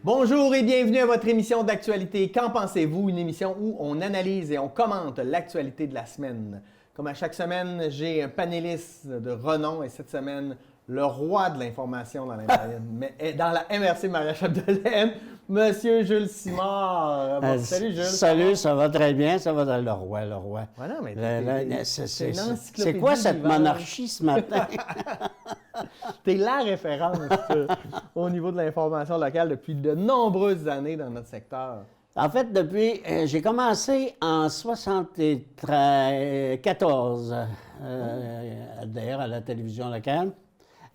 Bonjour et bienvenue à votre émission d'actualité. Qu'en pensez-vous? Une émission où on analyse et on commente l'actualité de la semaine. Comme à chaque semaine, j'ai un panéliste de renom et cette semaine, le roi de l'information dans la MRC Maria-Chapdelaine, Monsieur Jules Simard. Salut Jules. Salut, ça va très bien, ça va dans le roi. Ouais, non, mais C'est une quoi encyclopédie cette vivante. monarchie ce matin? T'es la référence au niveau de l'information locale depuis de nombreuses années dans notre secteur. En fait, j'ai commencé en 74, d'ailleurs à la télévision locale,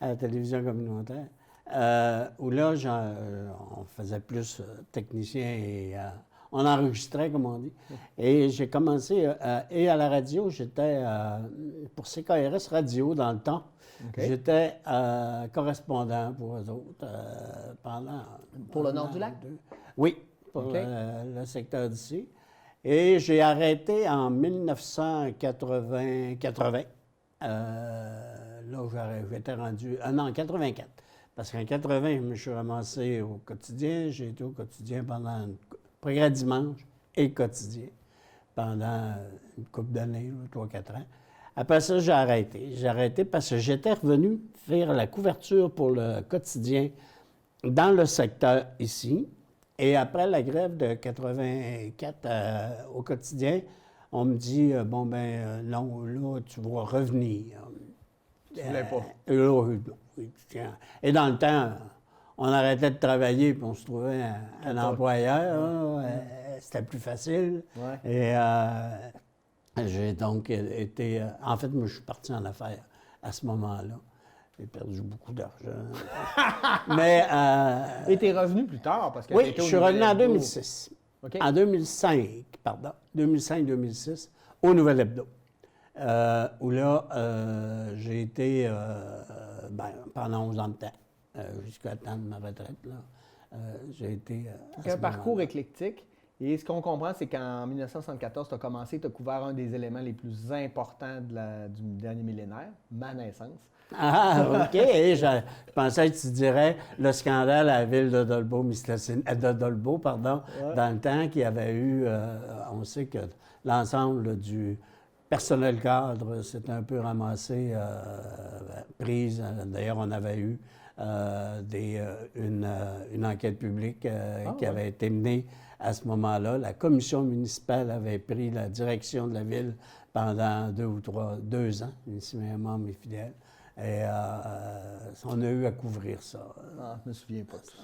à la télévision communautaire, où là, on faisait plus technicien et on enregistrait, comme on dit. Et j'ai commencé, et à la radio, j'étais pour CKRS Radio dans le temps. Okay. J'étais correspondant pour eux autres pendant... Pour le nord du lac? Oui, pour le secteur d'ici. Et j'ai arrêté en 1980. Là où j'étais rendu... non, en 84. Parce qu'en 80, je me suis ramassé au quotidien. J'ai été au quotidien pendant Progrès dimanche et quotidien pendant une couple d'années, 3-4 ans. Après ça, j'ai arrêté. J'ai arrêté parce que j'étais revenu faire la couverture pour le quotidien dans le secteur ici. Et après la grève de 84 au quotidien, on me dit, non, là, tu vas revenir. Tu voulais pas? Et dans le temps, on arrêtait de travailler puis on se trouvait un employeur. C'était plus facile. Ouais. Et j'ai donc été... en fait, moi, je suis parti en affaires à ce moment-là. J'ai perdu beaucoup d'argent. Mais... Et t'es revenu plus tard parce que... Oui, je suis revenu en 2006. Okay. En 2005, pardon. 2005-2006, au Nouvel Hebdo. Où là, j'ai été pendant 11 ans de temps, jusqu'à le temps de ma retraite. Là. J'ai été... un parcours éclectique. Et ce qu'on comprend, c'est qu'en 1974, tu as commencé, tu as couvert un des éléments les plus importants du dernier millénaire, ma naissance. Ah, OK. Je pensais que tu dirais le scandale à la ville de Dolbeau, dans le temps qu'il y avait eu, on sait que l'ensemble du personnel cadre s'est un peu ramassé, prise. D'ailleurs, on avait eu une enquête publique qui avait été menée à ce moment-là. La commission municipale avait pris la direction de la ville pendant 2 ans, si mes mémoire m'est fidèle. Et on a eu à couvrir ça. Ah, je me souviens pas de ça.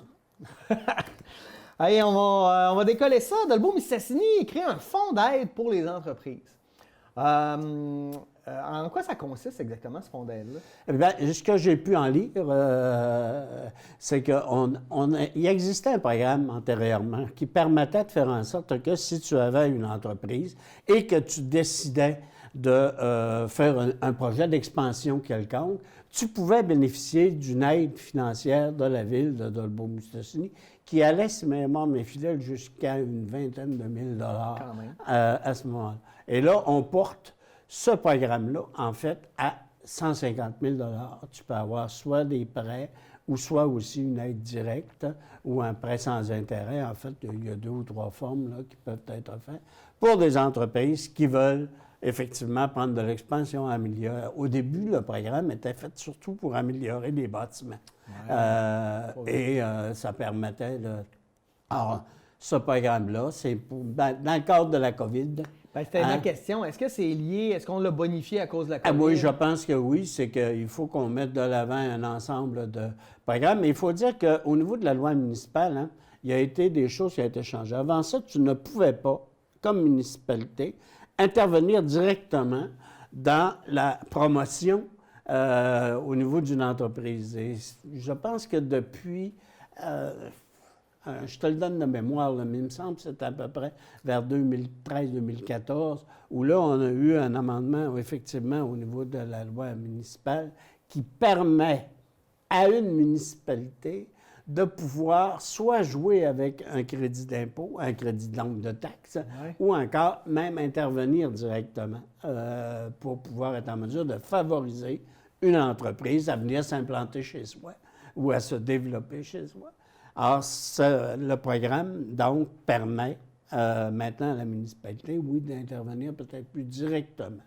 Allez, on va décoller ça. Dolbeau-Mistassini crée un fonds d'aide pour les entreprises. En quoi ça consiste exactement, ce fonds d'aide-là? Eh bien, ce que j'ai pu en lire, c'est qu'il existait un programme antérieurement qui permettait de faire en sorte que si tu avais une entreprise et que tu décidais de faire un projet d'expansion quelconque, tu pouvais bénéficier d'une aide financière de la ville de Dolbeau-Mistassini qui allait, si ma mémoire m'est fidèle, jusqu'à une vingtaine de mille dollars à ce moment-là. Et là, on porte ce programme-là, en fait, à 150 000 $. Tu peux avoir soit des prêts ou soit aussi une aide directe ou un prêt sans intérêt. En fait, il y a 2 ou 3 formes là, qui peuvent être faites pour des entreprises qui veulent effectivement prendre de l'expansion, améliorer. Au début, le programme était fait surtout pour améliorer les bâtiments. Ça permettait de... Alors, ce programme-là, c'est dans le cadre de la COVID. C'était ma question. Est-ce que c'est lié? Est-ce qu'on l'a bonifié à cause de la COVID? Oui, je pense que oui. C'est qu'il faut qu'on mette de l'avant un ensemble de programmes. Mais il faut dire qu'au niveau de la loi municipale, il y a été des choses qui ont été changées. Avant ça, tu ne pouvais pas, comme municipalité, intervenir directement dans la promotion au niveau d'une entreprise. Et je pense que depuis... je te le donne de mémoire, mais il me semble que c'était à peu près vers 2013-2014, où là, on a eu un amendement, effectivement, au niveau de la loi municipale, qui permet à une municipalité de pouvoir soit jouer avec un crédit d'impôt, un crédit de langue de taxe, ou encore même intervenir directement pour pouvoir être en mesure de favoriser une entreprise à venir s'implanter chez soi ou à se développer chez soi. Alors, le programme, donc, permet maintenant à la municipalité, oui, d'intervenir peut-être plus directement.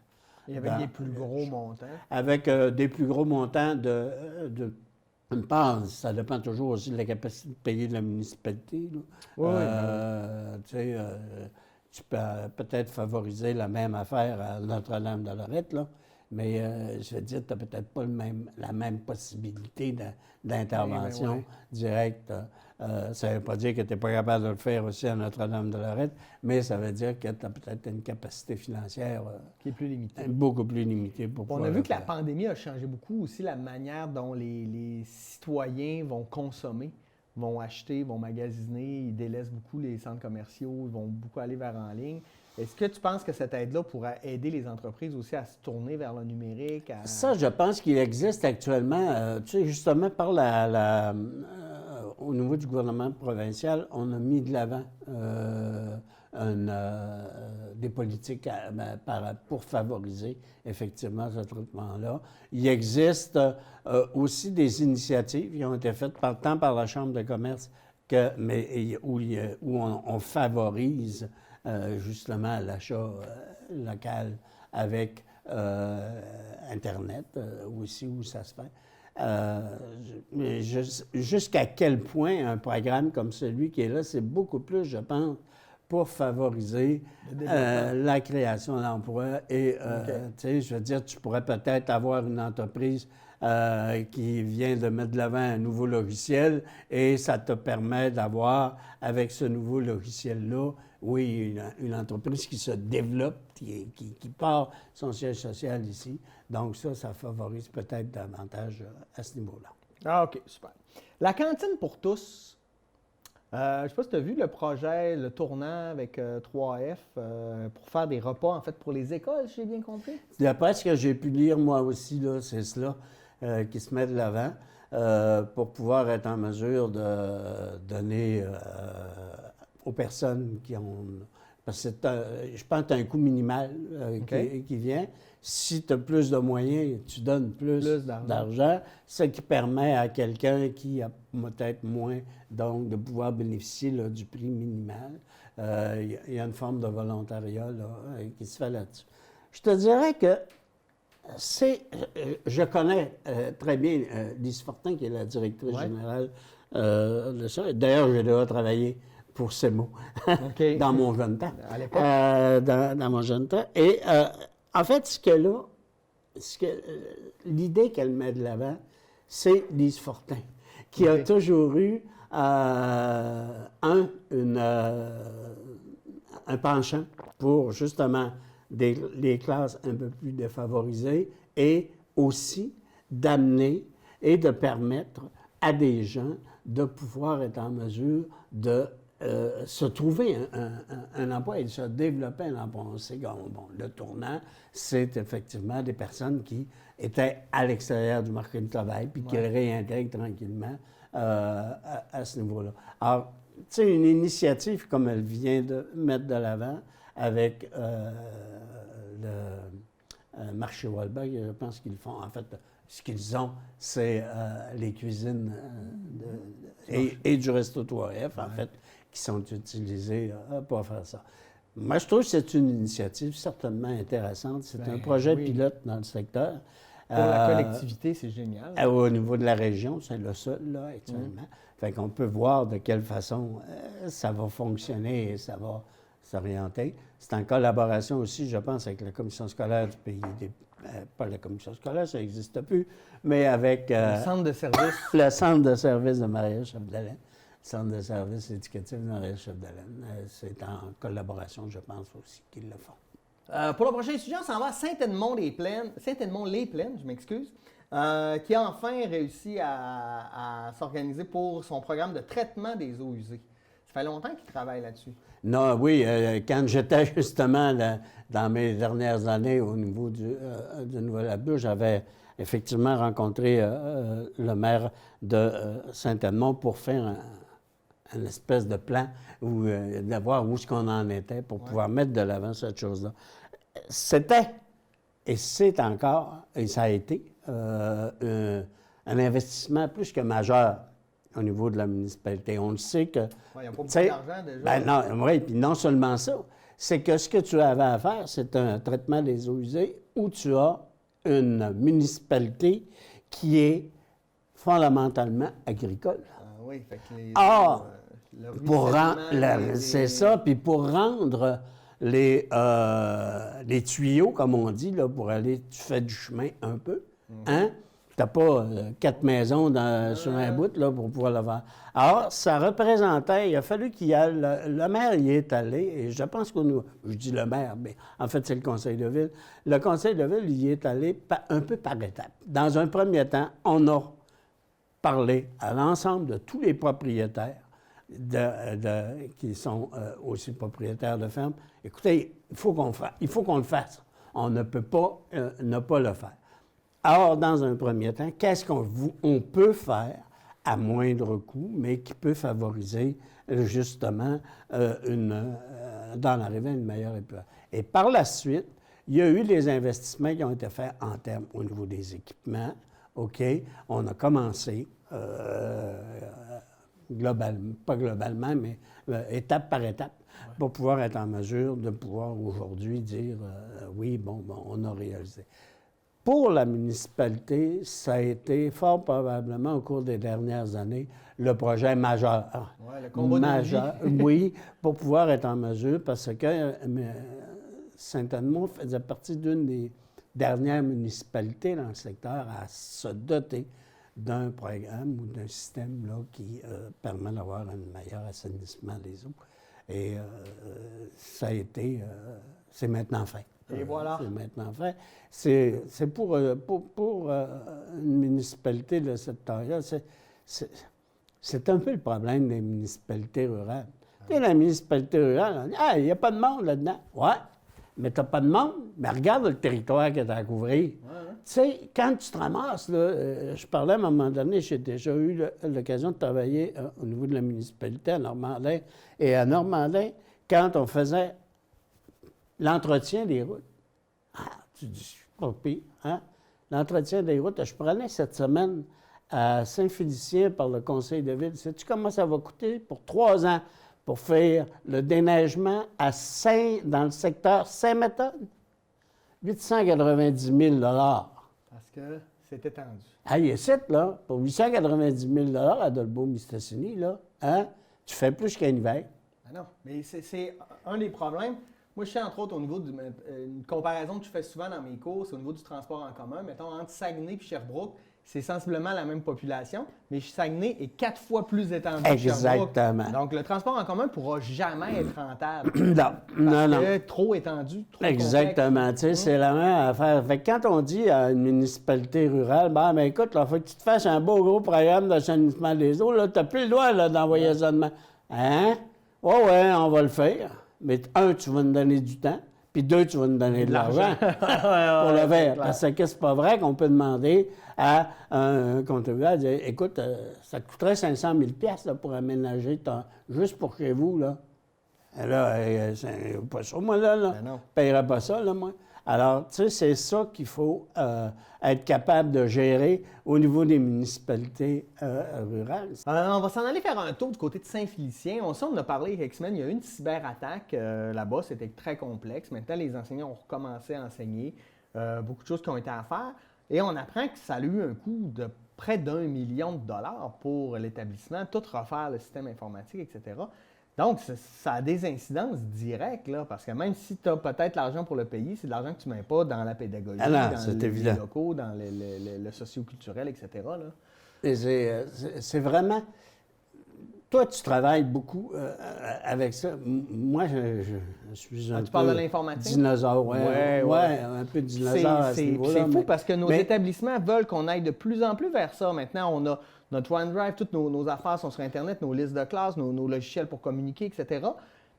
Et avec des plus gros montants. Avec des plus gros montants je pense, ça dépend toujours aussi de la capacité de payer de la municipalité. Oui, tu sais, tu peux peut-être favoriser la même affaire à Notre-Dame-de-Lorette, là, mais je veux dire, tu n'as peut-être pas la même possibilité d'intervention directe. Ça ne veut pas dire que tu n'es pas capable de le faire aussi à Notre-Dame-de-Lorette, mais ça veut dire que tu as peut-être une capacité financière qui est plus limitée. Beaucoup plus limitée pour pouvoir On a vu le que la faire. pandémie a changé beaucoup aussi la manière dont les citoyens vont consommer, vont acheter, vont magasiner, ils délaissent beaucoup les centres commerciaux, ils vont beaucoup aller vers en ligne. Est-ce que tu penses que cette aide-là pourra aider les entreprises aussi à se tourner vers le numérique? Ça, je pense qu'il existe actuellement, tu sais, justement par au niveau du gouvernement provincial, on a mis de l'avant des politiques pour favoriser effectivement ce traitement-là. Il existe aussi des initiatives qui ont été faites tant par la Chambre de commerce où on favorise justement l'achat local avec Internet, aussi où ça se fait. Mais jusqu'à quel point un programme comme celui qui est là, c'est beaucoup plus, je pense, pour favoriser la création d'emplois. Et, tu sais, je veux dire, tu pourrais peut-être avoir une entreprise qui vient de mettre de l'avant un nouveau logiciel et ça te permet d'avoir, avec ce nouveau logiciel-là, oui, une entreprise qui se développe, qui part son siège social ici. Donc ça favorise peut-être davantage à ce niveau-là. Ah, OK, super. La cantine pour tous, je ne sais pas si tu as vu le projet, le tournant avec 3F pour faire des repas, en fait, pour les écoles, si j'ai bien compris. D'après ce que j'ai pu lire, moi aussi, là, c'est cela qui se met de l'avant pour pouvoir être en mesure de donner aux personnes qui ont... Parce que je pense que tu as un coût minimal qui vient. Si tu as plus de moyens, tu donnes plus d'argent, ce qui permet à quelqu'un qui a peut-être moins, donc, de pouvoir bénéficier là, du prix minimal. Il y a une forme de volontariat là, qui se fait là-dessus. Je te dirais que je connais très bien Lise Fortin, qui est la directrice générale de ça. D'ailleurs, j'ai déjà travaillé pour ces mots dans mon jeune temps. À l'époque? Dans mon jeune temps. Et en fait, l'idée qu'elle met de l'avant, c'est Lise Fortin, qui a toujours eu un penchant pour justement les classes un peu plus défavorisées et aussi d'amener et de permettre à des gens de pouvoir être en mesure de se trouver un emploi et de se développer un emploi. On sait que le tournant, c'est effectivement des personnes qui étaient à l'extérieur du marché du travail puis qui le réintègrent tranquillement à ce niveau-là. Alors, tu sais, une initiative comme elle vient de mettre de l'avant avec le marché Wahlberg, je pense qu'ils font, en fait, ce qu'ils ont, c'est les cuisines et du Resto 3F, en fait, qui sont utilisées pour faire ça. Moi, je trouve que c'est une initiative certainement intéressante. C'est un projet pilote dans le secteur. Pour la collectivité, c'est génial. Au niveau de la région, c'est le seul, là, actuellement. Fait qu'on peut voir de quelle façon ça va fonctionner et ça va s'orienter. C'est en collaboration aussi, je pense, avec la commission scolaire du pays pas la commission scolaire, ça n'existe plus, mais avec... le centre de service. Le centre de service de Maria-Chapdelaine. Le centre de service éducatif de Maria-Chapdelaine. C'est en collaboration, je pense aussi, qu'ils le font. Pour le prochain étudiant, on s'en va à Saint-Edmond-les-Plaines, je m'excuse, qui a enfin réussi à s'organiser pour son programme de traitement des eaux usées. Ça fait longtemps qu'il travaille là-dessus. Non, oui, quand j'étais justement dans mes dernières années au niveau du Nouvel-Abreu, j'avais effectivement rencontré le maire de Saint-Edmond pour faire une espèce de plan de voir où est-ce qu'on en était pour pouvoir mettre de l'avant cette chose-là. C'était, et c'est encore, et ça a été, un investissement plus que majeur au niveau de la municipalité. On le sait que... Ouais, ils n'ont pas beaucoup t'sais, d'argent déjà. Ben non, oui, puis non seulement ça, c'est que ce que tu avais à faire, c'est un traitement des eaux usées où tu as une municipalité qui est fondamentalement agricole. Ah oui, fait que les Ah! le Pour ruissellement, c'est ça, puis pour rendre les tuyaux, comme on dit, là, pour aller, tu fais du chemin un peu, hein? Tu n'as pas 4 maisons sur un bout là, pour pouvoir le faire. Alors, ça représentait, il a fallu qu'il y ait, le maire y est allé, et je pense je dis le maire, mais en fait, c'est le conseil de ville. Le conseil de ville y est allé un peu par étapes. Dans un premier temps, on a parlé à l'ensemble de tous les propriétaires qui sont aussi propriétaires de fermes. Écoutez, il faut qu'on le fasse. On ne peut pas ne pas le faire. Alors, dans un premier temps, qu'est-ce qu'on peut faire à moindre coût, mais qui peut favoriser justement dans l'arrivée à une meilleure épurage. Et par la suite, il y a eu des investissements qui ont été faits en termes au niveau des équipements. OK? On a commencé pas globalement, mais étape par étape, pour pouvoir être en mesure de pouvoir aujourd'hui dire oui, bon, on a réalisé. Pour la municipalité, ça a été fort probablement au cours des dernières années le projet majeur. Ouais, le combat majeur, oui, pour pouvoir être en mesure, parce que Saint-Edmond faisait partie d'une des dernières municipalités dans le secteur à se doter d'un programme ou d'un système là, qui permet d'avoir un meilleur assainissement des eaux. Et ça a été... c'est maintenant fait. Et voilà. C'est maintenant fait. C'est pour une municipalité de cette taille-là, c'est un peu le problème des municipalités rurales. Tu sais, la municipalité rurale, on dit « Ah, il n'y a pas de monde là-dedans. » Ouais, mais tu n'as pas de monde, mais regarde le territoire que tu as à couvrir. Tu sais, quand tu te ramasses, là, je parlais à un moment donné, j'ai déjà eu l'occasion de travailler au niveau de la municipalité à Normandin. Et à Normandin, quand on faisait l'entretien des routes, tu dis, pas pire, hein? L'entretien des routes, je prenais cette semaine à Saint-Félicien par le conseil de ville. Sais-tu comment ça va coûter pour 3 ans pour faire le déneigement dans le secteur Saint-Méthode? 890 000 Parce que c'est étendu. Ah, il est là, pour 890 000 à Dolbeau-Mistassini, là, hein? Tu fais plus qu'un hiver. Ah non, mais c'est un des problèmes. Moi, je sais, entre autres, au niveau une comparaison que je fais souvent dans mes cours, c'est au niveau du transport en commun. Mettons, entre Saguenay et Sherbrooke, c'est sensiblement la même population, mais Saguenay est 4 fois plus étendu que Sherbrooke. Exactement. Donc, le transport en commun ne pourra jamais être rentable. Non, parce que trop étendu, trop exactement. Tu sais, c'est la même affaire. Fait que quand on dit à une municipalité rurale, ben écoute, il faut que tu te fasses un beau gros programme d'assainissement des eaux, là, tu n'as plus le droit d'envoyer ça demain. Hein? Ouais, on va le faire. Mais tu vas nous donner du temps, puis 2, tu vas nous donner de l'argent pour le faire. Parce que c'est pas vrai qu'on peut demander à un contribuable, dire, écoute, ça te coûterait 500 000 là, pour aménager juste pour chez vous, là. Et là, c'est pas ça, moi, là. Je ne paierais pas ça, là, moi. Alors, tu sais, c'est ça qu'il faut être capable de gérer au niveau des municipalités rurales. On va s'en aller faire un tour du côté de Saint-Félicien. On en a parlé il y a quelques semaines, il y a eu une cyberattaque là-bas, c'était très complexe. Maintenant, les enseignants ont recommencé à enseigner. Beaucoup de choses qui ont été à faire. Et on apprend que ça a eu un coût de près d'1 million de dollars pour l'établissement, tout refaire le système informatique, etc. Donc, ça a des incidences directes, là, parce que même si tu as peut-être l'argent pour le payer, c'est de l'argent que tu ne mets pas dans la pédagogie, dans les locaux, dans le socio-culturel, etc. Là. Et c'est vraiment... Toi, tu travailles beaucoup avec ça. Moi, je suis un peu... Tu parles de l'informatique? Dinosaure, oui, un peu dinosaure à ce niveau-là. C'est fou parce que nos établissements veulent qu'on aille de plus en plus vers ça. Maintenant, on a notre OneDrive, toutes nos affaires sont sur Internet, nos listes de classe, nos logiciels pour communiquer, etc.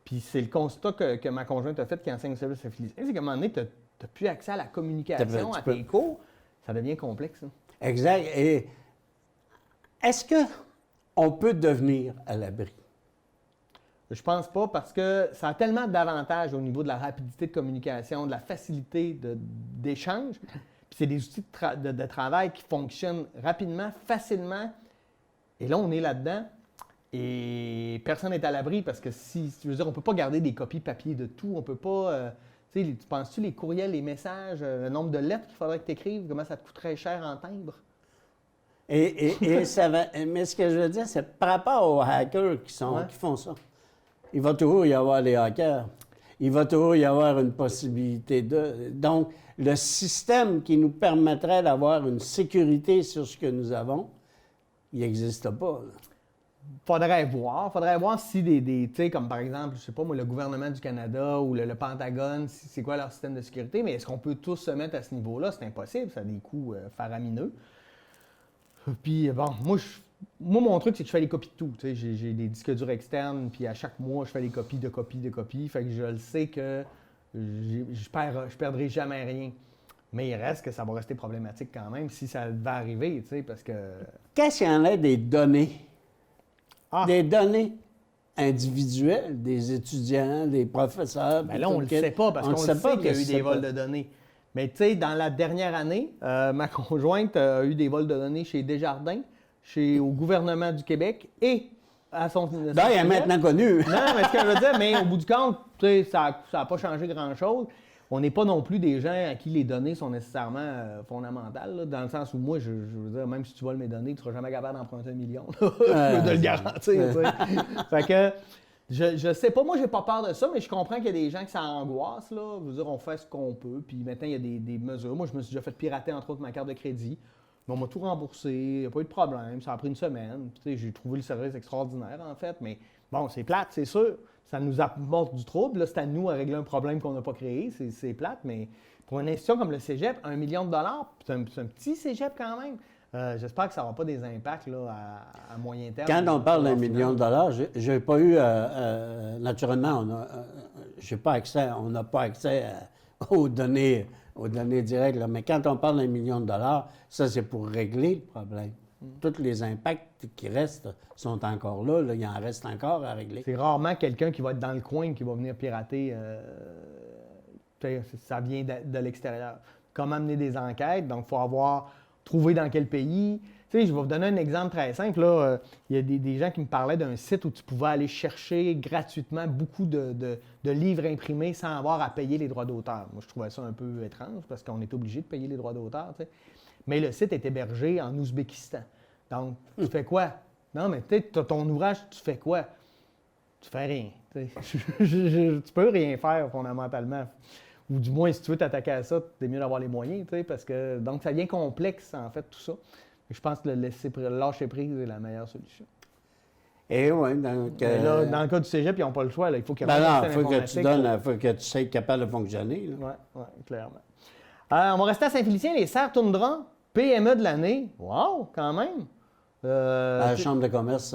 Puis c'est le constat que ma conjointe a fait qui enseigne au service affilié. C'est qu'à un moment donné, tu n'as plus accès à la communication, à tes cours. Ça devient complexe. Hein? Exact. Et est-ce qu'on peut devenir à l'abri? Je pense pas parce que ça a tellement d'avantages au niveau de la rapidité de communication, de la facilité d'échange. Puis c'est des outils de travail qui fonctionnent rapidement, facilement. Et là, on est là-dedans et personne n'est à l'abri parce que je veux dire, on ne peut pas garder des copies papier de tout. On peut pas. Tu sais, tu penses-tu les courriels, les messages, le nombre de lettres qu'il faudrait que tu écrives, comment ça te coûterait cher en timbre? Et ça va. Mais ce que je veux dire, c'est par rapport aux hackers qui font ça. Il va toujours y avoir les hackers. Il va toujours y avoir une possibilité de. Donc, le système qui nous permettrait d'avoir une sécurité sur ce que nous avons, il n'existe pas. Faudrait voir si tu sais, comme par exemple, je sais pas moi, le gouvernement du Canada ou le Pentagone, c'est quoi leur système de sécurité, mais est-ce qu'on peut tous se mettre à ce niveau-là? C'est impossible, ça a des coûts faramineux. Puis bon, moi, mon truc, c'est que je fais les copies de tout. Tu sais, j'ai des disques durs externes, puis à chaque mois, je fais des copies de copies de copies. Fait que je le sais que je perdrai jamais rien. Mais il reste que ça va rester problématique quand même si ça va arriver, tu sais, parce que... Qu'est-ce qu'il y en a des données? Des données individuelles, des étudiants, des professeurs. Bien là, on ne le sait pas parce qu'on le sait qu'il y a eu des vols de données. Mais tu sais, dans la dernière année, ma conjointe a eu des vols de données chez Desjardins, au gouvernement du Québec et à son... Ben, il est maintenant connu. Non, mais ce que je veux dire, mais au bout du compte, tu sais, ça n'a pas changé grand-chose. On n'est pas non plus des gens à qui les données sont nécessairement fondamentales, là, dans le sens où moi, je veux dire, même si tu voles mes données, tu ne seras jamais capable d'emprunter 1 million. Je peux te le garantir. Fait que je sais pas, moi, j'ai pas peur de ça, mais je comprends qu'il y a des gens que ça angoisse. Là. Je veux dire, on fait ce qu'on peut, puis maintenant, il y a des mesures. Moi, je me suis déjà fait pirater, entre autres, ma carte de crédit. Mais on m'a tout remboursé, il n'y a pas eu de problème, ça a pris une semaine. Puis, j'ai trouvé le service extraordinaire, en fait, mais bon, c'est plate, c'est sûr. Ça nous apporte du trouble. Là, c'est à nous à régler un problème qu'on n'a pas créé. C'est plate, mais pour une institution comme le Cégep, 1 million de dollars, c'est un petit Cégep quand même. J'espère que ça n'aura pas des impacts là, à moyen terme. Quand on parle d'1 million de dollars, je n'ai pas eu, naturellement, on n'a pas accès aux données directes, là, mais quand on parle d'1 million de dollars, ça, c'est pour régler le problème. Tous les impacts qui restent sont encore là, il en reste encore à régler. C'est rarement quelqu'un qui va être dans le coin qui va venir pirater. Ça vient de l'extérieur. Comment mener des enquêtes? Donc, il faut trouvé dans quel pays. Tu sais, je vais vous donner un exemple très simple. Il y a des gens qui me parlaient d'un site où tu pouvais aller chercher gratuitement beaucoup de livres imprimés sans avoir à payer les droits d'auteur. Moi, je trouvais ça un peu étrange parce qu'on est obligé de payer les droits d'auteur. Tu sais. Mais le site est hébergé en Ouzbékistan. Donc, tu fais quoi? Non, mais tu sais, ton ouvrage, tu fais quoi? Tu fais rien. Tu peux rien faire fondamentalement. Ou du moins, si tu veux t'attaquer à ça, c'est mieux d'avoir les moyens, parce que donc ça devient complexe, en fait, tout ça. Je pense que le lâcher prise est la meilleure solution. Et oui, donc... là, dans le cas du Cégep, ils n'ont pas le choix. Là. Il faut qu'il y ait il faut que tu sois capable de fonctionner. Oui, clairement. On va rester à Saint-Félicien, les Serres Toundra, PME de l'année. Wow, quand même! À la Chambre de commerce,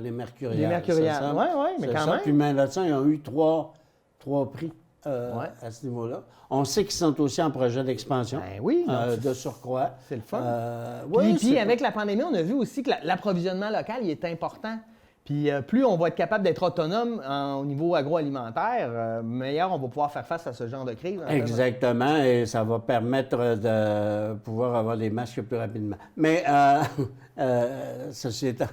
les Mercuriales. Les Mercuriales, oui, mais quand même. Puis même là-dessus, ils ont eu trois prix à ce niveau-là. On sait qu'ils sont aussi en projet d'expansion. Ben oui. De surcroît. C'est le fun. Puis avec la pandémie, on a vu aussi que l'approvisionnement local il est important. Puis plus on va être capable d'être autonome au niveau agroalimentaire, meilleur on va pouvoir faire face à ce genre de crise. Exactement, et ça va permettre de pouvoir avoir des masques plus rapidement. Mais, ceci étant,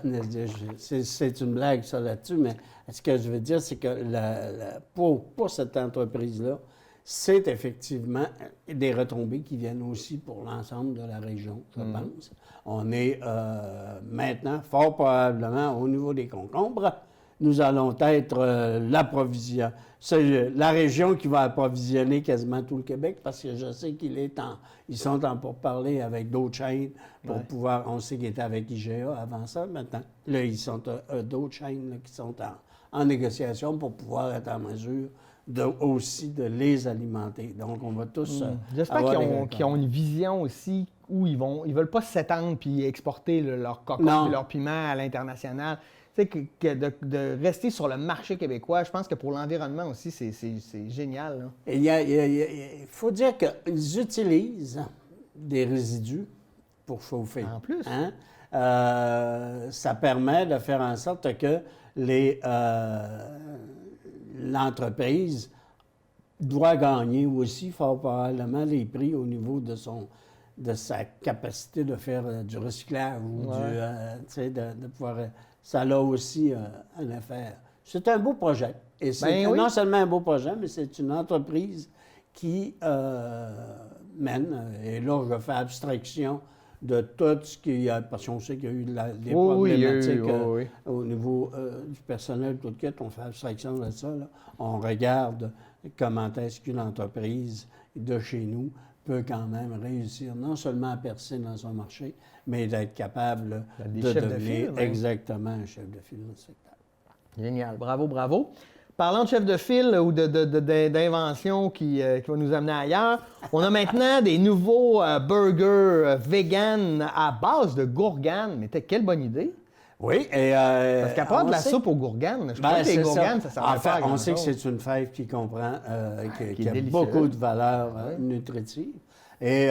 c'est une blague ça là-dessus, mais ce que je veux dire, c'est que pour cette entreprise-là, c'est effectivement des retombées qui viennent aussi pour l'ensemble de la région, je pense. On est maintenant, fort probablement, au niveau des concombres, nous allons être c'est la région qui va approvisionner quasiment tout le Québec, parce que je sais ils sont en pourparlers avec d'autres chaînes pour pouvoir, on sait qu'ils étaient avec IGA avant ça, maintenant. Là, ils sont d'autres chaînes là, qui sont en négociation pour pouvoir être en mesure aussi de les alimenter. Donc, on va tous... J'espère qu'ils ont une vision aussi où ils veulent pas s'étendre puis exporter leur cocon et leur piment à l'international. Tu sais, de rester sur le marché québécois, je pense que pour l'environnement aussi, c'est génial. Là. Il faut dire qu'ils utilisent des résidus pour chauffer. En plus. Hein? Ça permet de faire en sorte que l'entreprise doit gagner aussi fort probablement les prix au niveau de de sa capacité de faire du recyclage ou tu sais, de pouvoir... ça a aussi un effet. C'est un beau projet. Et c'est non seulement un beau projet, mais c'est une entreprise qui mène, et là, je fais abstraction de tout ce qu'il y a, parce qu'on sait qu'il y a eu des problématiques au niveau du personnel, tout le kit, on fait abstraction de ça. Là. On regarde comment est-ce qu'une entreprise de chez nous peut quand même réussir non seulement à percer dans son marché, mais d'être capable de devenir exactement un chef de file dans le secteur. Génial. Bravo, bravo. Parlant de chef de file ou d'invention qui va nous amener ailleurs, on a maintenant des nouveaux burgers vegan à base de gourgane. Mais quelle bonne idée! Oui, parce qu'à part de la soupe aux gourganes, je crois que les gourganes, ça sert à faire. On sait que c'est une fève qui comprend, qui a beaucoup de valeurs nutritives. Et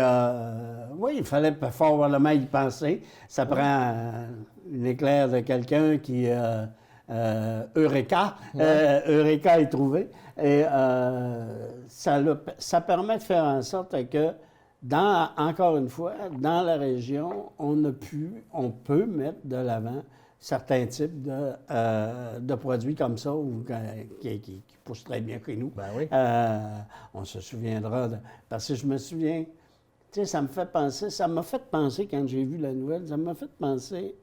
oui, il fallait probablement y penser. Ça prend une éclair de quelqu'un qui... Eureka! Eureka est trouvé. Et ça permet de faire en sorte que, encore une fois, dans la région, on peut mettre de l'avant certains types de produits comme ça qui poussent très bien chez nous. Ben oui. On se souviendra parce que je me souviens, tu sais, ça m'a fait penser quand j'ai vu la nouvelle, ça m'a fait penser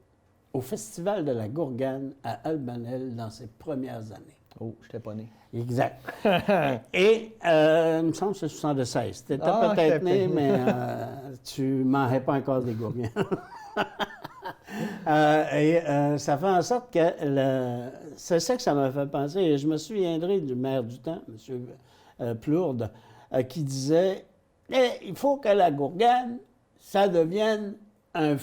au Festival de la Gourgane à Albanel dans ses premières années. Oh, je n'étais pas né. Exact. Et il me semble que c'est 76. Tu étais peut-être né, mais tu ne mangeais pas encore des gourganes. Ça fait en sorte que c'est ça que ça m'a fait penser. Et je me souviendrai du maire du temps, M. Plourde, qui disait il faut que la gourgane, ça devienne un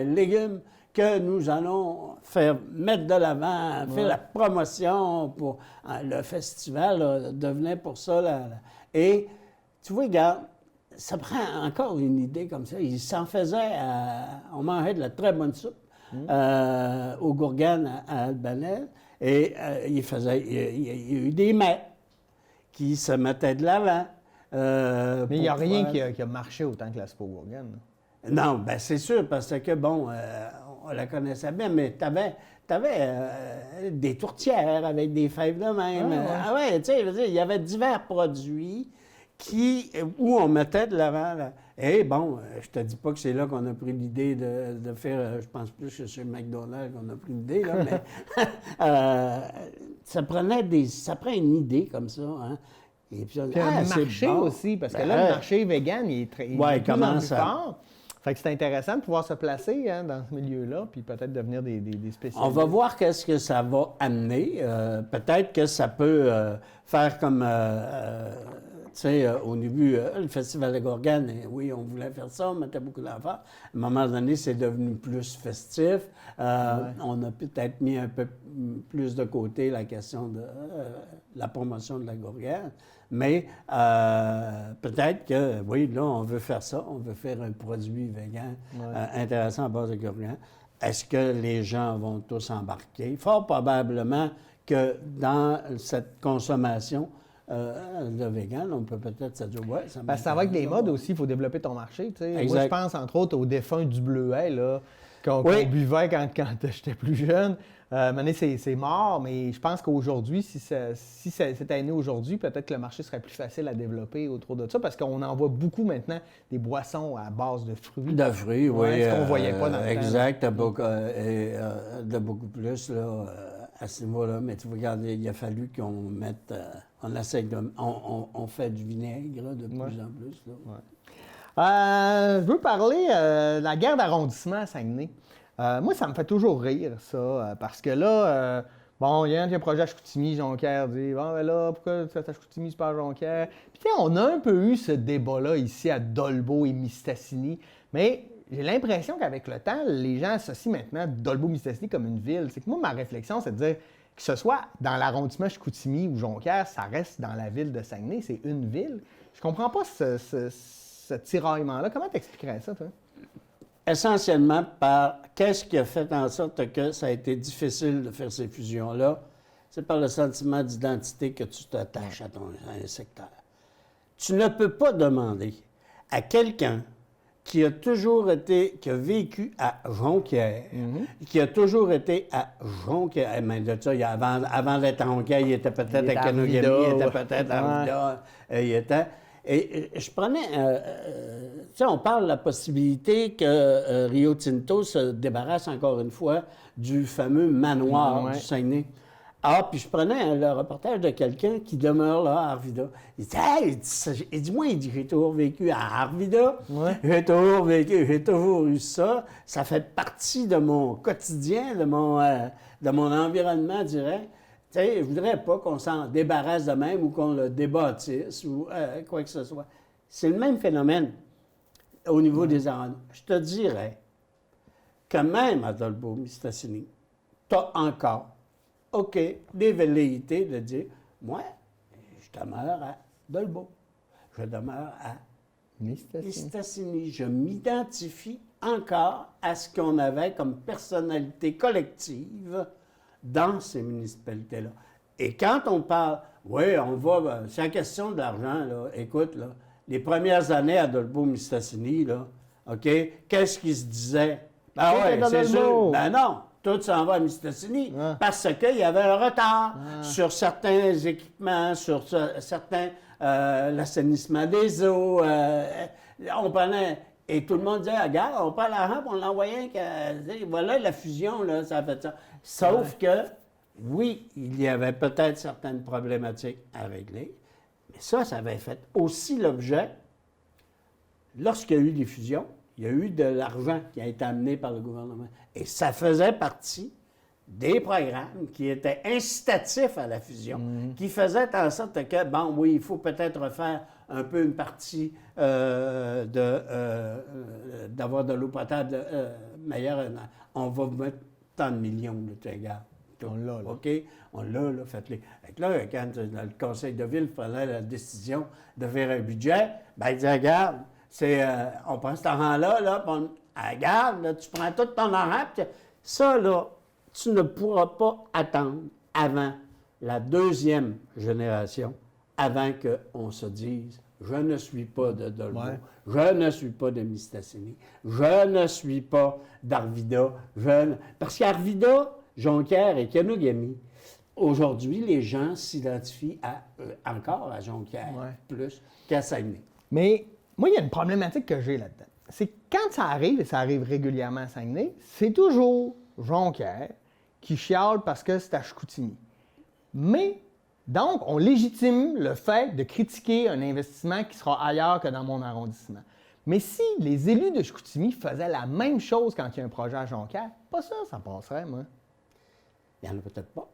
légume que nous allons faire mettre de l'avant, faire la promotion pour le festival devenait pour ça. Et tu vois, regarde, ça prend encore une idée comme ça. Il s'en faisait, on mangeait de la très bonne soupe au gourgane à Albanel, et il y a eu des maîtres qui se mettaient de l'avant. Mais il n'y a rien qui a marché autant que la soupe au gourgane. Non, bien c'est sûr, parce que, bon, on la connaissait bien, mais tu avais des tourtières avec des fèves de même. Tu sais, il y avait divers produits où on mettait de l'avant. Et bon, je te dis pas que c'est là qu'on a pris l'idée de faire, je pense plus que chez McDonald's qu'on a pris l'idée, là, mais ça prend une idée comme ça, hein. Et puis le marché aussi, parce que là, le marché vegan, il est de plus en plus fort. Fait que c'est intéressant de pouvoir se placer dans ce milieu-là, puis peut-être devenir des spécialistes. On va voir qu'est-ce que ça va amener. Peut-être que ça peut faire comme, tu sais, au début, le Festival de Gourgane, oui, on voulait faire ça, on mettait beaucoup d'enfants. À un moment donné, c'est devenu plus festif. On a peut-être mis un peu plus de côté la question de la promotion de la gourgane. Mais peut-être que, oui, là, on veut faire ça, on veut faire un produit vegan intéressant à base de gourgane. Est-ce que les gens vont tous embarquer? Fort probablement que dans cette consommation de vegan, on peut peut-être se dire, ça va avec les modes aussi, il faut développer ton marché. Moi, je pense entre autres au défunt du bleuet, là, qu'on buvait quand j'étais plus jeune. Maintenant, c'est mort, mais je pense qu'aujourd'hui, si c'était né aujourd'hui, peut-être que le marché serait plus facile à développer autour de ça, parce qu'on en voit beaucoup maintenant des boissons à base de fruits. De fruits, oui. Ce qu'on ne voyait pas dans le temps. Exact, de beaucoup plus là, à ce niveau-là. Mais tu regardes, il a fallu qu'on mette... on fait du vinaigre de plus en plus. Là. Je veux parler de la guerre d'arrondissement à Saguenay. Moi, ça me fait toujours rire, ça, parce que là, il y a un projet à Chicoutimi, Jonquière dit « Bon, ben là, pourquoi tu fais à Chicoutimi, c'est pas à Jonquière? » Puis, tu sais, on a un peu eu ce débat-là ici à Dolbeau et Mistassini, mais j'ai l'impression qu'avec le temps, les gens associent maintenant Dolbeau-Mistassini comme une ville. C'est que moi, ma réflexion, c'est de dire que ce soit dans l'arrondissement Chicoutimi ou Jonquière, ça reste dans la ville de Saguenay, c'est une ville. Je comprends pas ce tiraillement-là. Comment t'expliquerais ça, toi? Essentiellement par qu'est-ce qui a fait en sorte que ça a été difficile de faire ces fusions-là, c'est par le sentiment d'identité que tu t'attaches à un secteur. Tu ne peux pas demander à quelqu'un qui a toujours été, qui a vécu à Jonquière, qui a toujours été à Jonquière. Mais de ça, avant d'être à Jonquière, il était peut-être à Kenogami, il était peut-être à Arvida, il était... Et je prenais... tu sais, on parle de la possibilité que Rio Tinto se débarrasse encore une fois du fameux manoir du Saguenay. Ah, puis je prenais le reportage de quelqu'un qui demeure là à Arvida. Il dit, hey, il dit, j'ai toujours vécu à Arvida. Ouais. J'ai toujours vécu, j'ai toujours eu ça. Ça fait partie de mon quotidien, de mon environnement, je dirais. Tu sais, je voudrais pas qu'on s'en débarrasse de même ou qu'on le débâtisse ou quoi que ce soit. C'est le même phénomène au niveau des arénas. Je te dirais que même à Dolbeau-Mistassini, tu as encore des velléités de dire, moi, je demeure à Dolbeau, je demeure à Mistassini. Je m'identifie encore à ce qu'on avait comme personnalité collective dans ces municipalités-là. Et quand on parle, oui, on va, c'est la question de l'argent, là. Écoute, là, les premières années à Dolbeau-Mistassini, là, OK, qu'est-ce qui se disait? Ben oui, c'est sûr. Ben non. Tout s'en va à Mistassini parce qu'il y avait un retard sur certains équipements, sur certains l'assainissement des eaux. On prenait... Et tout le monde disait, regarde, on prend la rampe, on l'envoyait, voilà la fusion, là, ça fait ça. Sauf que, oui, il y avait peut-être certaines problématiques à régler, mais ça avait fait aussi l'objet, lorsqu'il y a eu des fusions, il y a eu de l'argent qui a été amené par le gouvernement. Et ça faisait partie des programmes qui étaient incitatifs à la fusion, qui faisaient en sorte que, bon, oui, il faut peut-être refaire un peu une partie d'avoir de l'eau potable meilleure. On va mettre tant de millions de regarde. On l'a, là. OK? On l'a, là, faites-les. Là, quand le conseil de ville prenait la décision de faire un budget, bien, il dit, regarde, on prend cet argent-là, là, regarde, là, tu prends tout ton argent, puis ça, là, tu ne pourras pas attendre avant la deuxième génération, avant qu'on se dise, je ne suis pas de Dolbeau, je ne suis pas de Mistassini, je ne suis pas d'Arvida, parce qu'Arvida, Jonquière et Kenogami, aujourd'hui, les gens s'identifient encore à Jonquière, plus qu'à Saguenay. Mais moi, il y a une problématique que j'ai là-dedans. C'est que quand ça arrive, et ça arrive régulièrement à Saguenay, c'est toujours Jonquière qui chiale parce que c'est à Chicoutimi. Mais, donc, on légitime le fait de critiquer un investissement qui sera ailleurs que dans mon arrondissement. Mais si les élus de Chicoutimi faisaient la même chose quand il y a un projet à Jonquière, pas ça passerait, moi. Il n'y en a peut-être pas.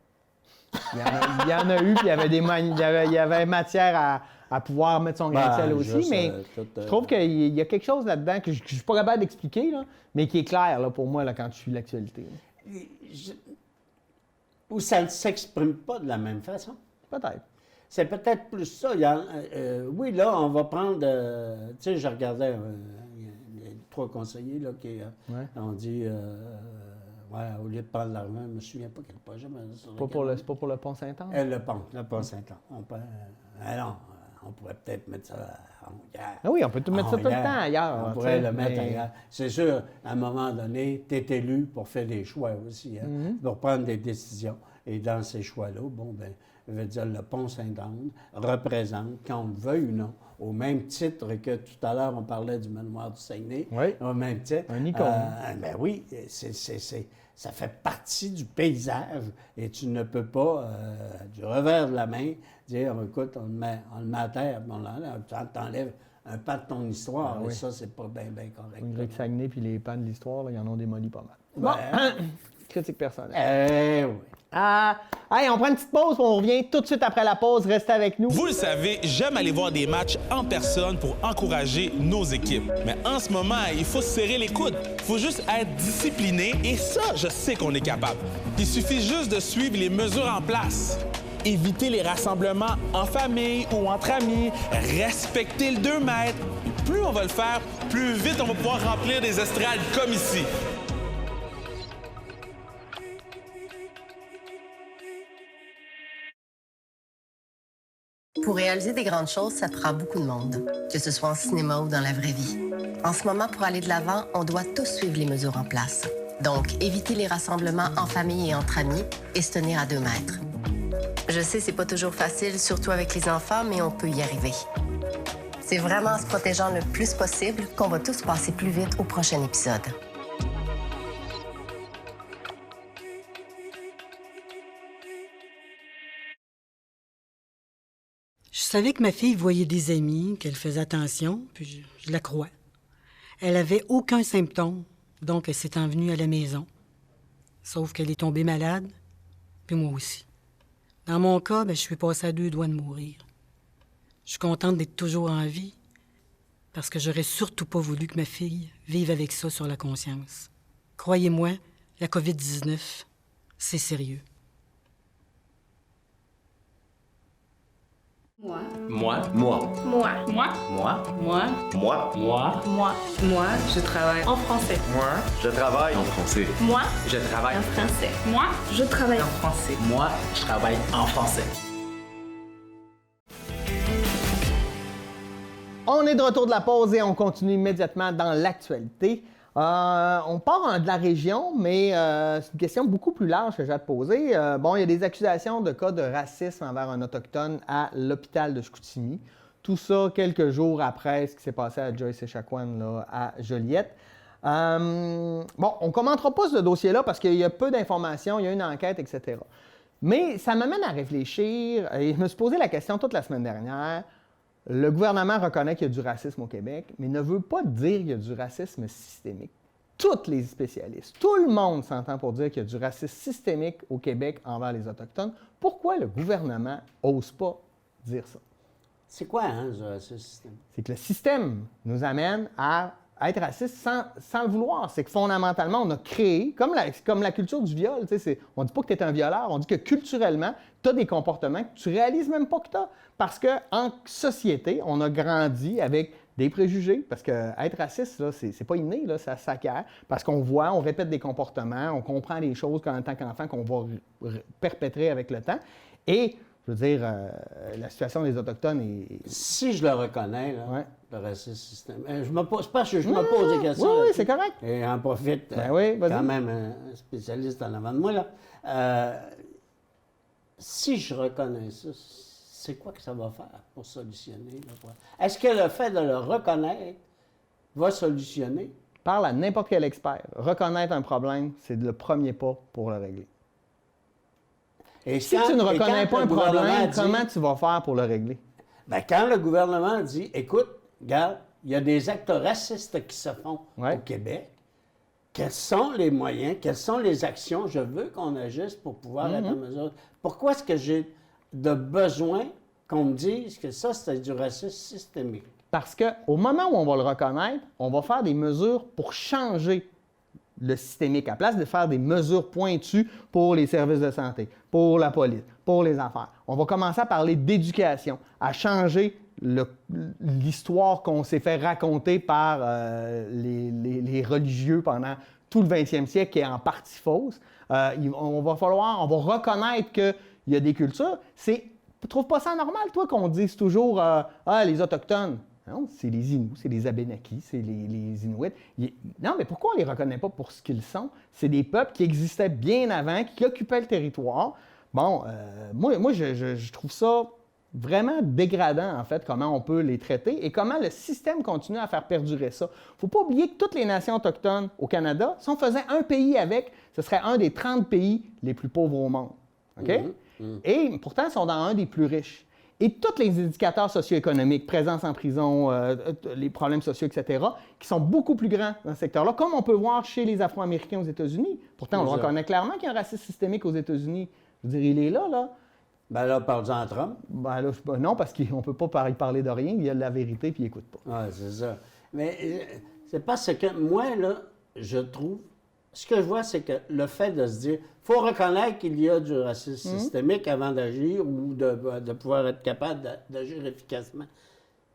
Il y en a eu, puis il y avait matière à pouvoir mettre son grain de sel aussi, mais je trouve qu'il y a quelque chose là-dedans que je ne suis pas capable d'expliquer, là, mais qui est clair là, pour moi là, quand je suis l'actualité. Ou ça ne s'exprime pas de la même façon. Peut-être. C'est peut-être plus ça. Oui, là, on va prendre... tu sais, je regardais, il y a 3 conseillers là, qui ont dit... au lieu de prendre l'argent, je ne me souviens pas quel projet. C'est pas pour le pont Saint-Anne? Le pont Saint-Anne. Non, on pourrait peut-être mettre ça en Jonquière. Ah oui, on peut tout mettre ça tout le temps ailleurs. On pourrait le mettre ailleurs. C'est sûr, à un moment donné, tu es élu pour faire des choix aussi, pour prendre des décisions. Et dans ces choix-là, je veux dire, le pont Saint-Anne représente, qu'on le veuille ou non, au même titre que tout à l'heure, on parlait du manoir du Saguenay, au même titre. Un icône. Oui, ça fait partie du paysage et tu ne peux pas, du revers de la main, dire, écoute, on le met à terre, tu enlèves un pan de ton histoire, et ça, c'est pas bien correct. Le Saguenay puis les pans de l'histoire, ils en ont démoli pas mal. Bon, critique personnelle. Oui. Hey, on prend une petite pause, on revient tout de suite après la pause. Restez avec nous. Vous le savez, j'aime aller voir des matchs en personne pour encourager nos équipes. Mais en ce moment, il faut se serrer les coudes. Il faut juste être discipliné et ça, je sais qu'on est capable. Il suffit juste de suivre les mesures en place. Éviter les rassemblements en famille ou entre amis. Respecter le 2 mètres. Plus on va le faire, plus vite on va pouvoir remplir des estrades comme ici. Pour réaliser des grandes choses, ça prend beaucoup de monde, que ce soit en cinéma ou dans la vraie vie. En ce moment, pour aller de l'avant, on doit tous suivre les mesures en place. Donc, éviter les rassemblements en famille et entre amis et se tenir à 2 mètres. Je sais, c'est pas toujours facile, surtout avec les enfants, mais on peut y arriver. C'est vraiment en se protégeant le plus possible qu'on va tous passer plus vite au prochain épisode. Je savais que ma fille voyait des amis, qu'elle faisait attention, puis je la crois. Elle avait aucun symptôme, donc elle s'est envenue à la maison. Sauf qu'elle est tombée malade, puis moi aussi. Dans mon cas, je suis passée à 2 doigts de mourir. Je suis contente d'être toujours en vie, parce que j'aurais surtout pas voulu que ma fille vive avec ça sur la conscience. Croyez-moi, la COVID-19, c'est sérieux. Moi. Moi. Moi. Moi. Moi. Moi. Moi. Moi. Moi. Moi. Moi, je travaille en français. Moi. Je travaille en français. Moi. Je travaille En français. Moi, je travaille en français. Moi, je travaille en français. On est de retour de la pause et on continue immédiatement dans l'actualité. On part de la région, mais c'est une question beaucoup plus large que j'ai à te poser. Il y a des accusations de cas de racisme envers un Autochtone à l'hôpital de Chicoutimi. Tout ça quelques jours après ce qui s'est passé à Joyce Echaquan là, à Joliette. On ne commentera pas ce dossier-là parce qu'il y a peu d'informations, il y a une enquête, etc. Mais ça m'amène à réfléchir, et je me suis posé la question toute la semaine dernière. Le gouvernement reconnaît qu'il y a du racisme au Québec, mais ne veut pas dire qu'il y a du racisme systémique. Tous les spécialistes, tout le monde s'entend pour dire qu'il y a du racisme systémique au Québec envers les Autochtones. Pourquoi le gouvernement n'ose pas dire ça? C'est quoi, ce racisme systémique? C'est que le système nous amène à être raciste sans le vouloir. C'est que fondamentalement, on a créé, comme la culture du viol, on ne dit pas que tu es un violeur, on dit que culturellement, tu as des comportements que tu ne réalises même pas que tu as. Parce qu'en société, on a grandi avec des préjugés, parce qu'être raciste, là, c'est pas inné, là, ça s'acquiert, parce qu'on voit, on répète des comportements, on comprend les choses en tant qu'enfant qu'on va perpétrer avec le temps. Et, je veux dire, la situation des Autochtones est... Si je le reconnais, là, Ouais. le racisme systémique, je me pose des questions. Oui, là-dessus. c'est correct. Et en profite, oui, vas-y. quand même un spécialiste en avant de moi, là. Si je reconnais ça, c'est quoi que ça va faire pour solutionner? Est-ce que le fait de le reconnaître va solutionner? Parle à n'importe quel expert. Reconnaître un problème, c'est le premier pas pour le régler. Et Si quand- tu ne et reconnais quand pas le un gouvernement problème, dit- comment tu vas faire pour le régler? Quand le gouvernement dit, écoute, regarde, il y a des actes racistes qui se font Ouais. au Québec, quels sont les moyens, quelles sont les actions, je veux qu'on agisse pour pouvoir être en mesure. Pourquoi est-ce que j'ai de besoin qu'on me dise que ça, c'est du racisme systémique? Parce qu'au moment où on va le reconnaître, on va faire des mesures pour changer le systémique, à place de faire des mesures pointues pour les services de santé, pour la police, pour les affaires. On va commencer à parler d'éducation, à changer l'histoire qu'on s'est fait raconter par les religieux pendant tout le 20e siècle, qui est en partie fausse. On va reconnaître qu'il y a des cultures. Tu trouves pas ça normal, toi, qu'on dise toujours les Autochtones? Non, c'est les Inuits, c'est les Abénakis, c'est les Inuits. Non, mais pourquoi on ne les reconnaît pas pour ce qu'ils sont? C'est des peuples qui existaient bien avant, qui occupaient le territoire. Bon, moi je trouve ça vraiment dégradant, en fait, comment on peut les traiter et comment le système continue à faire perdurer ça. Il ne faut pas oublier que toutes les nations autochtones au Canada, si on faisait un pays avec, ce serait un des 30 pays les plus pauvres au monde. OK? Et pourtant, ils sont dans un des plus riches. Et tous les indicateurs socio-économiques, présence en prison, les problèmes sociaux, etc., qui sont beaucoup plus grands dans ce secteur-là, comme on peut voir chez les Afro-Américains aux États-Unis. Pourtant, on le reconnaît clairement qu'il y a un racisme systémique aux États-Unis. Je veux dire, il est là. Ben là, parle-en à Trump. Non, parce qu'on ne peut pas parler de rien. Il y a la vérité, puis il n'écoute pas. Oui, c'est ça. Mais c'est parce que moi, là, je trouve... Ce que je vois, c'est que le fait de se dire, il faut reconnaître qu'il y a du racisme systémique avant d'agir ou de pouvoir être capable d'agir efficacement.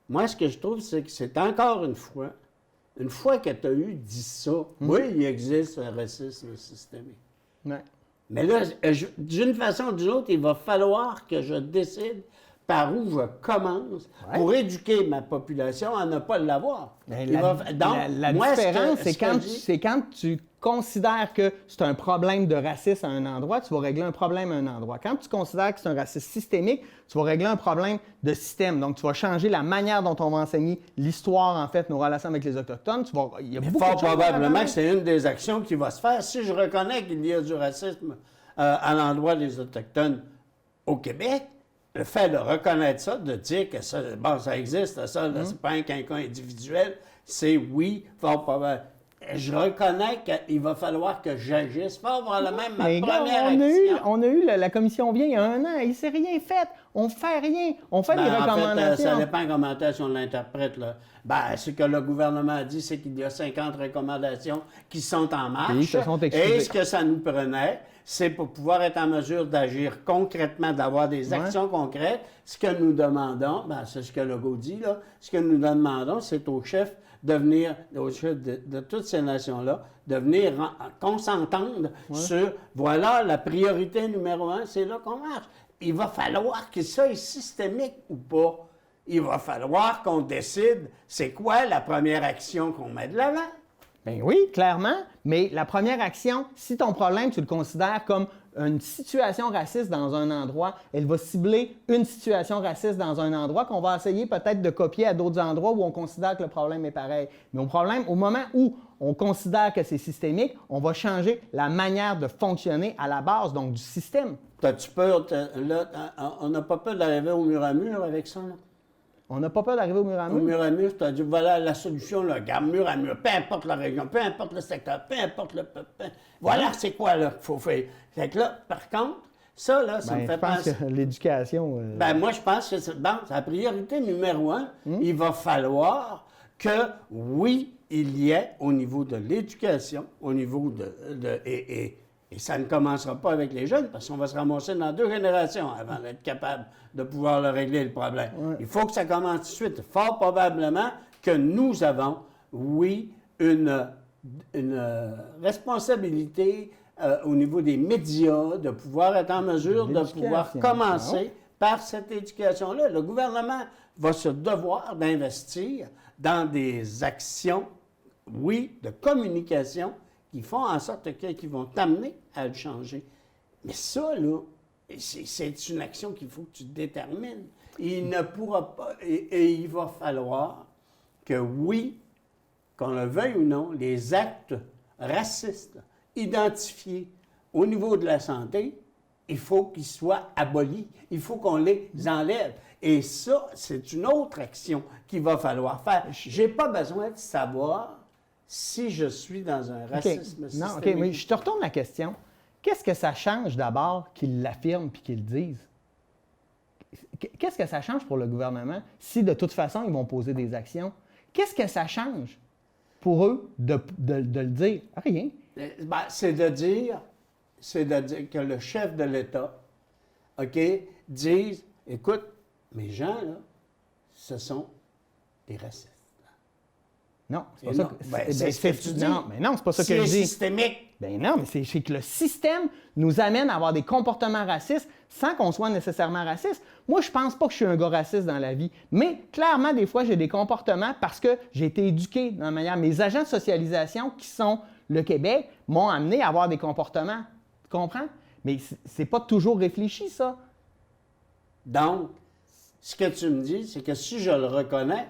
Moi, ce que je trouve, c'est que c'est encore une fois que tu as dit ça, oui, il existe un racisme systémique. Ouais. Mais là, d'une façon ou d'une autre, il va falloir que je décide par où je commence pour éduquer ma population à ne pas l'avoir. La différence, c'est quand tu considères que c'est un problème de racisme à un endroit, tu vas régler un problème à un endroit. Quand tu considères que c'est un racisme systémique, tu vas régler un problème de système. Donc, tu vas changer la manière dont on va enseigner l'histoire, en fait, nos relations avec les Autochtones. Il y a beaucoup fort de choses probablement que c'est une des actions qui va se faire. Si je reconnais qu'il y a du racisme à l'endroit des Autochtones au Québec, le fait de reconnaître ça, de dire que ça, ça existe, ça, c'est pas un quinquin individuel, c'est oui, fort probablement. Je reconnais qu'il va falloir que j'agisse. Fort probablement, ma première action. On a eu la commission vient il y a 1 an, il ne s'est rien fait. On ne fait rien. On fait des recommandations. En fait, ça dépend comment on l'interprète. Ce que le gouvernement a dit, c'est qu'il y a 50 recommandations qui sont en marche. Ils se sont excusés. Et ce que ça nous prenait, c'est pour pouvoir être en mesure d'agir concrètement, d'avoir des actions concrètes. Ce que nous demandons, c'est ce que Legault dit, là, ce que nous demandons, c'est aux chefs de venir, aux chefs de toutes ces nations-là, de venir qu'on s'entende sur, voilà, la priorité numéro 1, c'est là qu'on marche. Il va falloir que ça est systémique ou pas. Il va falloir qu'on décide c'est quoi la première action qu'on met de l'avant. Bien oui, clairement, mais la première action, si ton problème, tu le considères comme une situation raciste dans un endroit, elle va cibler une situation raciste dans un endroit qu'on va essayer peut-être de copier à d'autres endroits où on considère que le problème est pareil. Mais au moment où on considère que c'est systémique, on va changer la manière de fonctionner à la base, donc du système. T'as-tu peur, on n'a pas peur d'arriver au mur à mur avec ça, là? On n'a pas peur d'arriver au mur à mur? Au mur à mur, tu as dit, voilà la solution, là, regarde, mur à mur, peu importe la région, peu importe le secteur, peu importe le peuple. Voilà, c'est quoi, là, qu'il faut faire. Fait que là, par contre, ça, là, ça me fait penser... Je pense que l'éducation... moi, je pense que c'est la priorité numéro 1. Il va falloir que, oui, il y ait, au niveau de l'éducation, au niveau et ça ne commencera pas avec les jeunes, parce qu'on va se ramasser dans 2 générations avant d'être capable de pouvoir le régler, le problème. Ouais. Il faut que ça commence tout de suite. Fort probablement que nous avons, oui, une responsabilité au niveau des médias de pouvoir être en mesure de pouvoir commencer par cette éducation-là. Le gouvernement va se devoir d'investir dans des actions, oui, de communication qui font en sorte qu'ils vont t'amener à le changer. Mais ça, là, c'est une action qu'il faut que tu détermines. Il ne pourra pas, et il va falloir que, oui, qu'on le veuille ou non, les actes racistes identifiés au niveau de la santé, il faut qu'ils soient abolis. Il faut qu'on les enlève. Et ça, c'est une autre action qu'il va falloir faire. Je n'ai pas besoin de savoir si je suis dans un racisme systémique. Non, OK, mais je te retourne la question. Qu'est-ce que ça change d'abord qu'ils l'affirment puis qu'ils le disent? Qu'est-ce que ça change pour le gouvernement si, de toute façon, ils vont poser des actions? Qu'est-ce que ça change pour eux de le dire? Rien. C'est de dire que le chef de l'État, OK, dise, écoute, mes gens, là, ce sont des racistes. Non, c'est pas ça. C'est ce que tu dis. Non, mais non, c'est pas ça que je dis. C'est systémique. Ben non, mais c'est que le système nous amène à avoir des comportements racistes sans qu'on soit nécessairement raciste. Moi, je pense pas que je suis un gars raciste dans la vie, mais clairement, des fois, j'ai des comportements parce que j'ai été éduqué dans la manière. Mes agents de socialisation, qui sont le Québec, m'ont amené à avoir des comportements. Tu comprends? Mais c'est pas toujours réfléchi, ça. Donc, ce que tu me dis, c'est que si je le reconnais,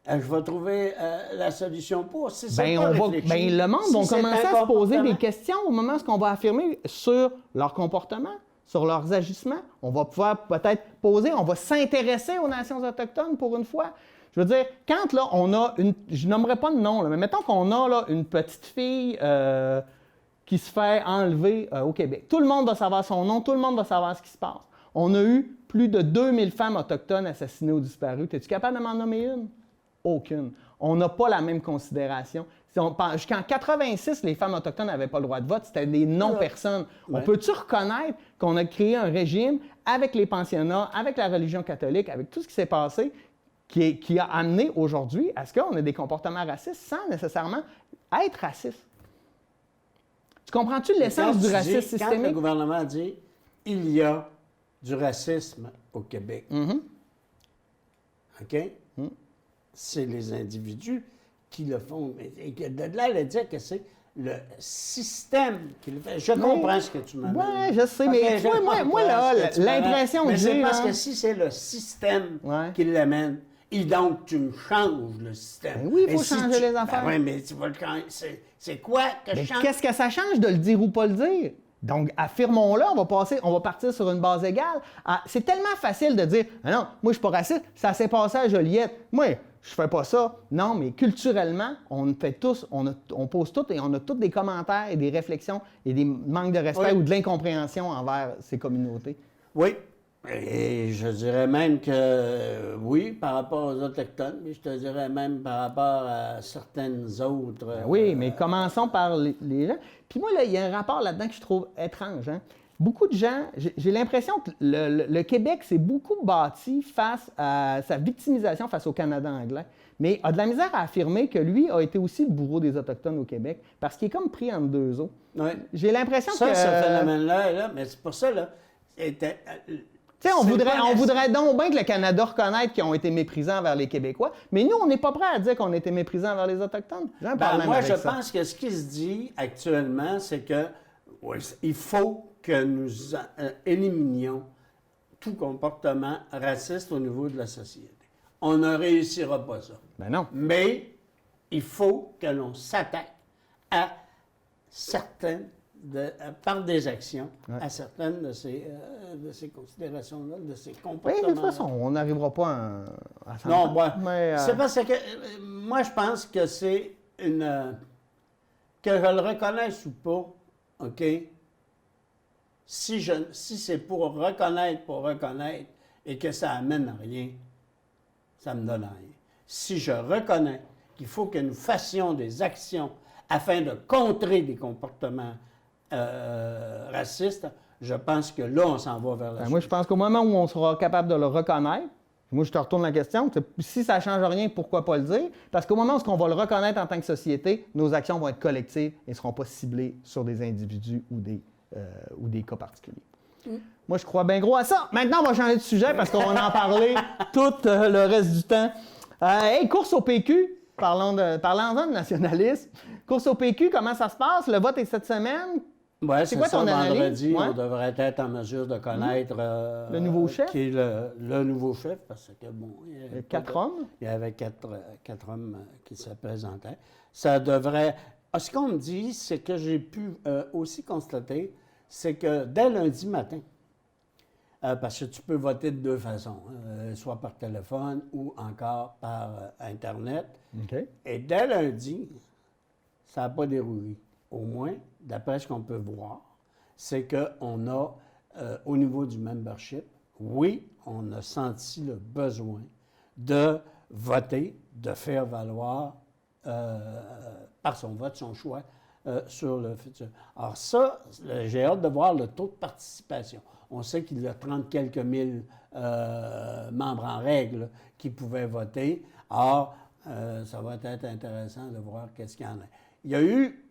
je vais trouver la solution pour. Si le monde va commencer à se poser des questions au moment où on va affirmer sur leur comportement, sur leurs agissements. On va pouvoir peut-être poser, on va s'intéresser aux nations autochtones pour une fois. Je veux dire, quand là, on a je nommerai pas de nom, là, mais mettons qu'on a là, une petite fille qui se fait enlever au Québec. Tout le monde va savoir son nom, tout le monde va savoir ce qui se passe. On a eu plus de 2000 femmes autochtones assassinées ou disparues. Es-tu capable de m'en nommer une? Aucune. On n'a pas la même considération. Jusqu'en 86, les femmes autochtones n'avaient pas le droit de vote. C'était des non-personnes. Ouais. On peut-tu reconnaître qu'on a créé un régime avec les pensionnats, avec la religion catholique, avec tout ce qui s'est passé, qui a amené aujourd'hui à ce qu'on ait des comportements racistes sans nécessairement être raciste? Tu comprends-tu l'essence du racisme systémique? Quand le gouvernement dit « il y a du racisme au Québec. OK? C'est les individus qui le font. Et de là, elle a dit que c'est le système qui le fait. Je comprends ce que tu m'as dit. Oui, je sais, mais moi là, l'impression que j'ai... c'est parce que si c'est le système qui l'amène, et donc tu me changes le système. Ben oui, il faut changer les affaires. Oui, mais tu vas le changer. C'est quoi que je change? Qu'est-ce que ça change de le dire ou pas le dire? Donc, affirmons-le, on va partir sur une base égale. C'est tellement facile de dire « Ah non, moi, je suis pas raciste, ça s'est passé à Joliette. Moi, je fais pas ça. » Non, mais culturellement, on fait tous, on pose tous et on a tous des commentaires et des réflexions et des manques de respect ou de l'incompréhension envers ces communautés. Oui. Et je dirais même que oui, par rapport aux Autochtones, mais je te dirais même par rapport à certaines autres. Oui, mais commençons par les gens. Puis moi, là, il y a un rapport là-dedans que je trouve étrange. Hein? Beaucoup de gens, j'ai l'impression que le Québec s'est beaucoup bâti face à sa victimisation face au Canada anglais, mais a de la misère à affirmer que lui a été aussi le bourreau des Autochtones au Québec, parce qu'il est comme pris entre deux eaux. Oui. J'ai l'impression que... Ça, ce phénomène-là, là, mais c'est pour ça, là, tu sais, on voudrait donc bien que le Canada reconnaisse qu'ils ont été méprisants envers les Québécois, mais nous, on n'est pas prêt à dire qu'on a été méprisants envers les Autochtones. Moi, je pense que ce qui se dit actuellement, c'est que il faut que nous éliminions tout comportement raciste au niveau de la société. On ne réussira pas ça. Ben non. Mais il faut que l'on s'attaque à certaines par des actions à certaines de ces considérations-là, de ces comportements. Oui, de toute façon, on n'arrivera pas à s'en non, mais, c'est parce que moi, je pense que c'est une... que je le reconnaisse ou pas, OK? Si c'est pour reconnaître et que ça amène à rien, ça me donne rien. Si je reconnais qu'il faut que nous fassions des actions afin de contrer des comportements racistes, je pense que là, on s'en va vers la moi, je pense qu'au moment où on sera capable de le reconnaître, moi, je te retourne la question, si ça ne change rien, pourquoi pas le dire? Parce qu'au moment où on va le reconnaître en tant que société, nos actions vont être collectives et ne seront pas ciblées sur des individus ou des cas particuliers. Moi, je crois bien gros à ça. Maintenant, on va changer de sujet parce qu'on va en parler tout le reste du temps. Hey, course au PQ. Parlons de nationalisme. Course au PQ, comment ça se passe? Le vote est cette semaine. Oui, c'est quoi ton analyse? Vendredi, ouais. On devrait être en mesure de connaître... le nouveau chef? Qui est le nouveau chef, parce que, bon... Il y a 4 hommes? Il y avait quatre hommes qui se présentaient. Ça devrait... Ce qu'on me dit, c'est que j'ai pu aussi constater, c'est que dès lundi matin, parce que tu peux voter de deux façons, soit par téléphone ou encore par Internet. Okay. Et dès lundi, ça n'a pas déroulé. Au moins, d'après ce qu'on peut voir, c'est qu'on a, au niveau du membership, oui, on a senti le besoin de voter, de faire valoir par son vote, son choix sur le futur. Alors ça, j'ai hâte de voir le taux de participation. On sait qu'il y a 30 quelques mille membres en règle qui pouvaient voter. Or, ça va être intéressant de voir qu'est-ce qu'il y en a. Il y a eu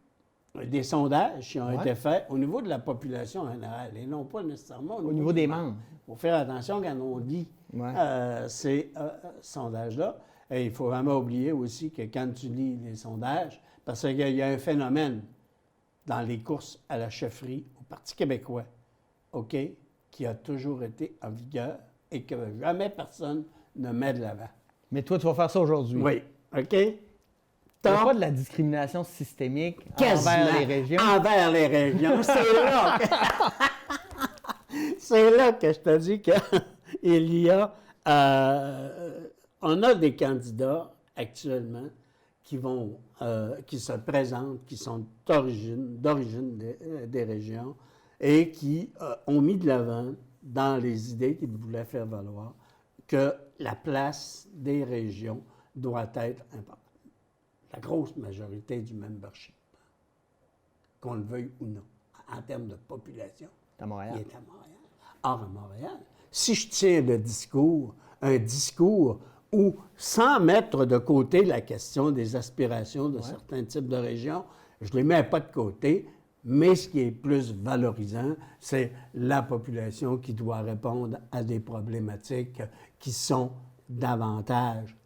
des sondages qui ont été faits au niveau de la population générale et non pas nécessairement au niveau des membres. Il faut faire attention quand on lit ces sondages-là. Et il faut vraiment oublier aussi que quand tu lis les sondages, parce qu'il y a un phénomène dans les courses à la chefferie au Parti québécois, OK, qui a toujours été en vigueur et que jamais personne ne met de l'avant. Mais toi, tu vas faire ça aujourd'hui. Oui, OK? Il n'y a pas de la discrimination systémique envers les régions. Envers les régions, c'est là que je te dis qu'il y a... on a des candidats actuellement qui se présentent, qui sont d'origine des régions et qui ont mis de l'avant dans les idées qu'ils voulaient faire valoir que la place des régions doit être importante. La grosse majorité du membership, qu'on le veuille ou non, en termes de population, à Montréal. Il est à Montréal. Or, à Montréal, si je tiens un discours où, sans mettre de côté la question des aspirations de certains types de régions, je ne les mets pas de côté, Mais ce qui est plus valorisant, c'est la population qui doit répondre à des problématiques qui sont davantage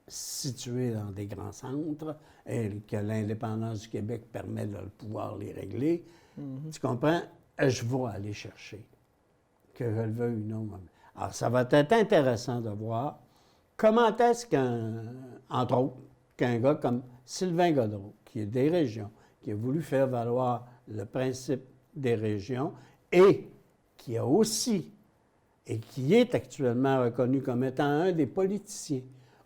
situées dans des grands centres et que l'indépendance du Québec permet de pouvoir les régler. Tu comprends? Je vais aller chercher, que je le veuille ou non. Alors, ça va être intéressant de voir comment est-ce entre autres, qu'un gars comme Sylvain Gaudreault, qui est des régions, qui a voulu faire valoir le principe des régions et qui a aussi, et qui est actuellement reconnu comme étant un des politiciens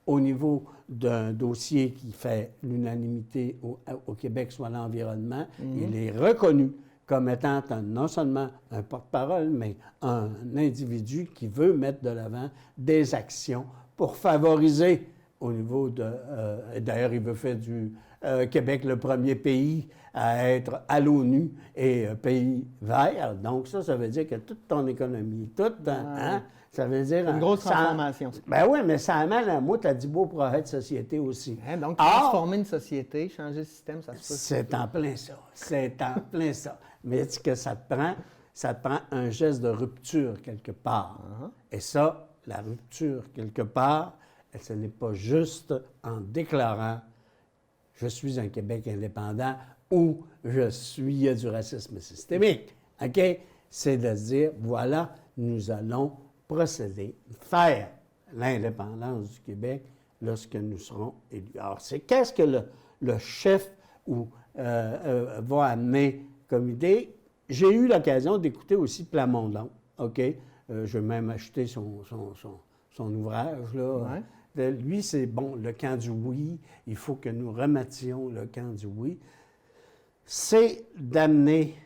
au niveau d'un dossier qui fait l'unanimité au Québec, soit l'environnement, il est reconnu comme étant non seulement un porte-parole, mais un individu qui veut mettre de l'avant des actions pour favoriser au niveau de... d'ailleurs, il veut faire du Québec le premier pays à être à l'ONU et pays vert. Donc ça veut dire que toute ton économie, ça veut dire... Une grosse transformation. Ben oui, mais ça amène un mot, tu as dit beau projet de société aussi. Hein, donc, transformer une société, changer le système, ça se peut. C'est en plein ça. C'est en plein ça. Mais ce que ça te prend un geste de rupture quelque part. Et ça, la rupture quelque part, ce n'est pas juste en déclarant « je suis un Québec indépendant » ou « il y a du racisme systémique ». OK? C'est de se dire, voilà, nous allons procéder, faire l'indépendance du Québec lorsque nous serons élus. Alors, c'est qu'est-ce que le chef va amener comme idée? J'ai eu l'occasion d'écouter aussi Plamondon, OK? J'ai même acheté son ouvrage, là. Ouais. Lui, c'est, bon, le camp du oui, il faut que nous remettions le camp du oui. C'est d'amener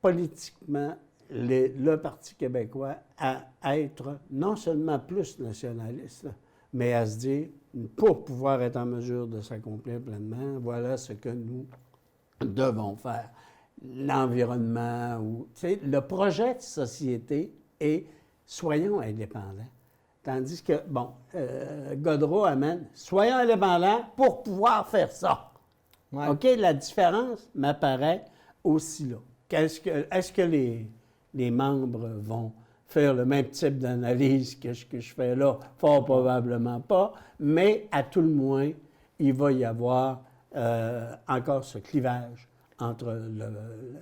politiquement le Parti québécois à être non seulement plus nationaliste, mais à se dire, pour pouvoir être en mesure de s'accomplir pleinement, voilà ce que nous devons faire. L'environnement, ou, le projet de société est « soyons indépendants ». Tandis que, bon, Gaudreault amène « soyons indépendants pour pouvoir faire ça ». Ouais. OK, la différence m'apparaît aussi là. Est-ce que les membres vont faire le même type d'analyse que ce que je fais là? Fort probablement pas, mais à tout le moins, il va y avoir encore ce clivage entre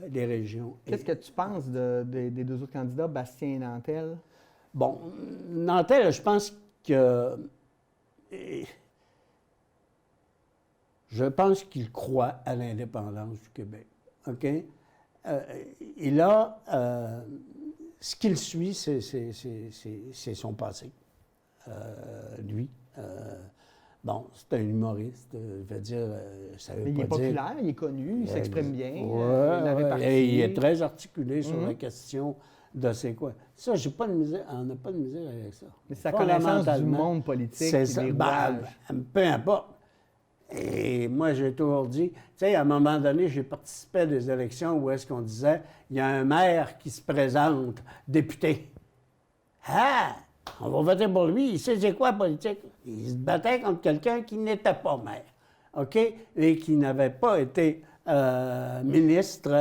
les régions. Qu'est-ce que tu penses des deux autres candidats, Bastien et Nantel? Bon, Nantel, je pense que... Je pense qu'il croit à l'indépendance du Québec. OK? Il a... ce qu'il suit, c'est son passé. Lui. Bon, c'est un humoriste, je veux dire, ça veut pas dire... Il est populaire, il est connu, il s'exprime bien, il est très articulé sur la question de c'est quoi. Ça, j'ai pas de misère, on n'a pas de misère avec ça. Mais sa connaissance du monde politique, c'est ça. Peu importe. Et moi, j'ai toujours dit, tu sais, à un moment donné, j'ai participé à des élections où est-ce qu'on disait, il y a un maire qui se présente, député. Ah! On va voter pour lui, il sait c'est quoi la politique. Il se battait contre quelqu'un qui n'était pas maire, OK? Et qui n'avait pas été ministre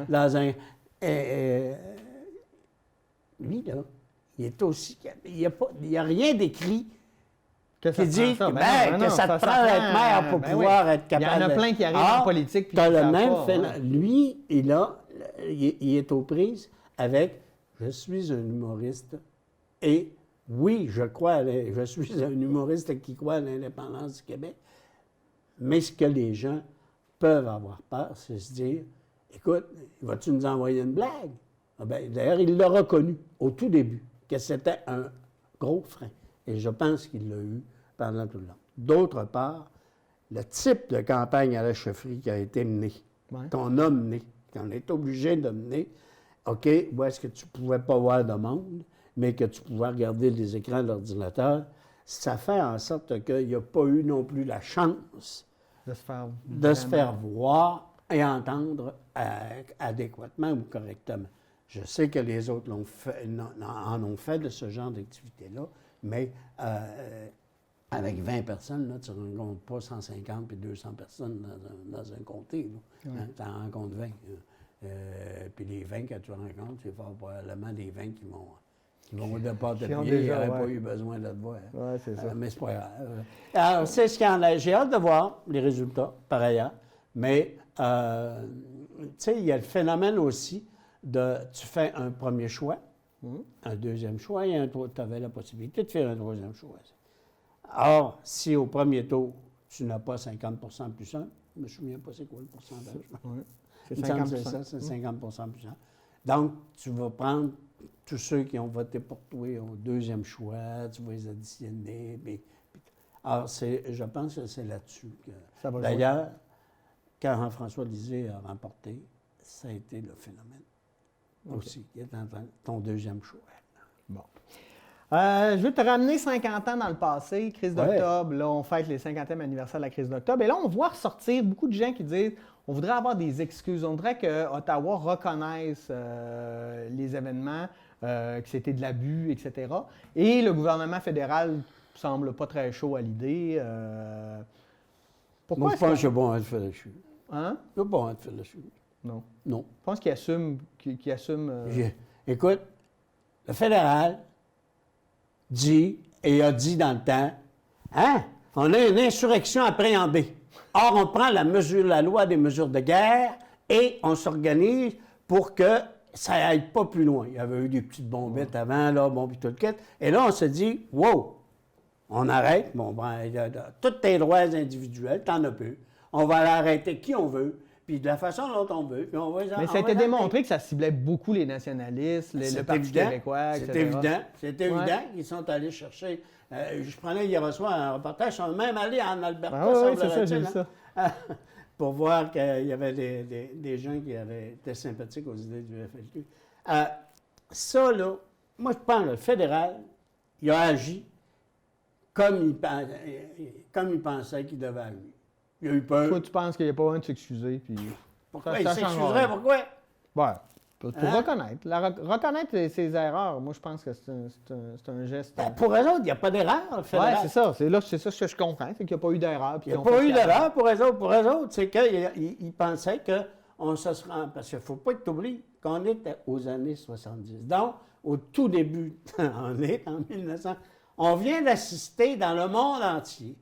dans un... lui, là, il est aussi... Il n'y a rien d'écrit qui dit que ça te prend d'être maire pour pouvoir être capable... Il y en a plein qui arrivent en politique puis qui le même fait. Lui, il est aux prises avec « Je suis un humoriste et oui, je suis un humoriste qui croit à l'indépendance du Québec, mais ce que les gens peuvent avoir peur, c'est se dire « Écoute, vas-tu nous envoyer une blague? » D'ailleurs, il l'a reconnu au tout début, que c'était un gros frein. Et je pense qu'il l'a eu pendant tout le long. D'autre part, le type de campagne à la chefferie qui a été menée, qu'on a menée, qu'on est obligé de mener, OK, où est-ce que tu ne pouvais pas voir de monde, mais que tu pouvais regarder les écrans de l'ordinateur, ça fait en sorte qu'il n'y a pas eu non plus la chance de se faire voir et entendre adéquatement ou correctement. Je sais que les autres en ont fait de ce genre d'activité-là, mais Avec 20 personnes, là, tu ne rencontres pas 150 puis 200 personnes dans un comté. Tu en rencontres 20. Puis les 20 que tu rencontres, c'est fort probablement des 20 qui vont au départ de pied. Ils n'auraient pas eu besoin de te voir. Oui, c'est ça. Mais c'est pas grave. Alors, c'est ce qu'il y en a. J'ai hâte de voir les résultats, par ailleurs. Mais, tu sais, il y a le phénomène aussi de tu fais un premier choix, un deuxième choix, et tu avais la possibilité de faire un troisième choix. Or, si au premier tour, tu n'as pas 50 plus 1, je ne me souviens pas c'est quoi le pourcentage. Oui. C'est 50 c'est 50 plus 1. Donc, tu vas prendre tous ceux qui ont voté pour toi au deuxième choix, tu vas les additionner. Alors, je pense que c'est là-dessus que... D'ailleurs, quand Jean-François Lisée a remporté, ça a été le phénomène aussi, qui est ton deuxième choix. Bon. Je veux te ramener 50 ans dans le passé, crise d'octobre. Là, on fête les 50e anniversaire de la crise d'octobre. Et là, on voit ressortir beaucoup de gens qui disent on voudrait avoir des excuses. On voudrait que Ottawa reconnaisse les événements, que c'était de l'abus, etc. Et le gouvernement fédéral semble pas très chaud à l'idée. Pourquoi moi, je pense qu'il y a bon à te faire le chou. Hein? Il y a bon à te faire le chou. Non. Non. Je pense qu'il assume... Écoute, le fédéral dit, et a dit dans le temps, on a une insurrection appréhendée. Or, on prend la loi des mesures de guerre et on s'organise pour que ça n'aille pas plus loin. Il y avait eu des petites bombettes avant, là, puis tout le kit. Et là, on se dit, wow, on arrête, tous tes droits individuels, t'en as peu. On va l'arrêter qui on veut, puis de la façon dont on veut. Puis on va, mais ça a été démontré que ça ciblait beaucoup les nationalistes, le Parti québécois, etc. C'est évident. C'est évident qu'ils sont allés chercher. Je prenais hier soir un reportage, ils sont même allés en Alberta, oui, c'est ça, j'ai vu ça. Pour voir qu'il y avait des gens qui étaient sympathiques aux idées du FLQ. Ça, là, moi, je pense que le fédéral, il a agi comme il pensait qu'il devait agir. Il a eu peur. Toi, tu penses qu'il n'y a pas besoin de s'excuser, puis... Pourquoi il s'excuserait? Pourquoi? Pour reconnaître. Reconnaître ses erreurs, moi, je pense que c'est un geste... Pour eux autres, il n'y a pas d'erreur, le fédéral. Oui, c'est ça. C'est ça que je comprends, c'est qu'il n'y a pas eu d'erreur. Il n'y a pas eu d'erreur pour eux autres. Pour eux autres, c'est qu'ils pensaient qu'on se serait... Parce qu'il ne faut pas être oublié qu'on était aux années 70. Donc, au tout début, on est en 1900. On vient d'assister dans le monde entier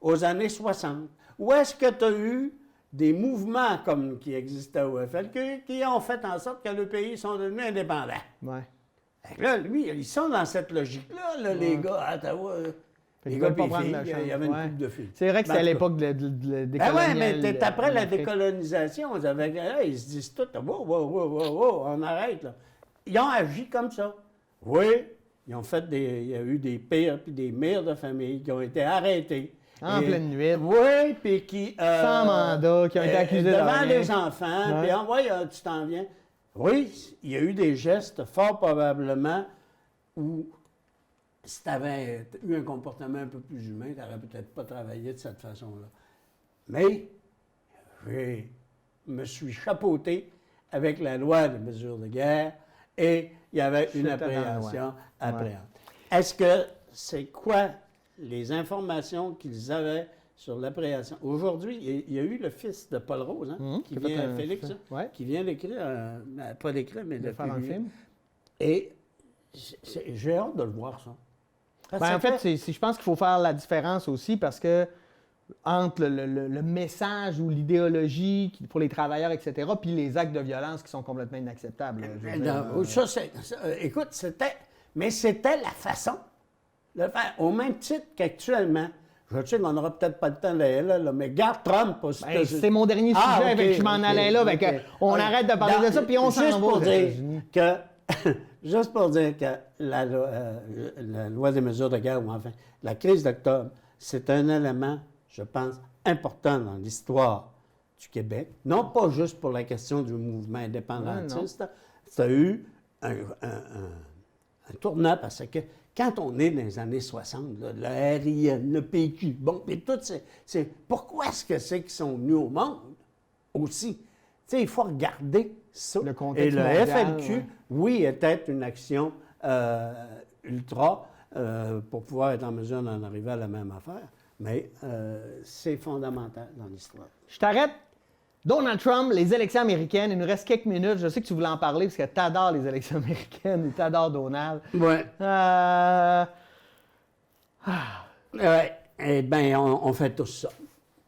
aux années 60. Où est-ce que tu as eu des mouvements comme qui existaient au FLQ qui ont fait en sorte que le pays sont devenus indépendants? Oui. Là, lui, ils sont dans cette logique-là, les gars à Ottawa. Les gars, il y avait une couple de filles. C'est vrai que c'est à l'époque de la décolonisation. Oui, mais après la décolonisation, ils se disent tout, wow, on arrête, là. Ils ont agi comme ça. Oui, ils ont fait il y a eu des pères puis des mères de famille qui ont été arrêtés. En pleine nuit. Oui, puis qui... sans mandat, qui ont été accusés de devant les enfants, puis tu t'en viens. Oui, il y a eu des gestes, fort probablement, où si tu avais eu un comportement un peu plus humain, tu n'aurais peut-être pas travaillé de cette façon-là. Mais je me suis chapeauté avec la loi des mesures de guerre et il y avait une appréhension appréhendée. Est-ce que c'est quoi les informations qu'ils avaient sur l'appréhension? Aujourd'hui, il y a eu le fils de Paul Rose, qui vient, Félix, qui vient d'écrire, pas d'écrire, mais de faire un film. Et j'ai hâte de le voir, ça. En fait, je pense qu'il faut faire la différence aussi parce que entre le message ou l'idéologie pour les travailleurs, etc., puis les actes de violence qui sont complètement inacceptables. Écoute, c'était la façon de le faire. Au même titre qu'actuellement, je sais qu'on n'aura peut-être pas le temps d'aller là, mais garde Trump. C'est mon dernier sujet, avec je m'en allais là. On arrête de parler de ça, puis on s'en va. Juste pour dire que la loi des mesures de guerre, ou enfin, la crise d'octobre, c'est un élément, je pense, important dans l'histoire du Québec. Non pas juste pour la question du mouvement indépendantiste. Ça a eu un tournant parce que quand on est dans les années 60, là, le RIN, le PQ, bon, et tout, c'est pourquoi est-ce que c'est qu'ils sont venus au monde aussi? Tu sais, il faut regarder ça. Le contexte et le mondial, FLQ, oui, était une action ultra, pour pouvoir être en mesure d'en arriver à la même affaire. Mais c'est fondamental dans l'histoire. Je t'arrête. Donald Trump, les élections américaines, il nous reste quelques minutes. Je sais que tu voulais en parler parce que tu adores les élections américaines et tu adores Donald. Ouais. Eh bien, on fait tout ça.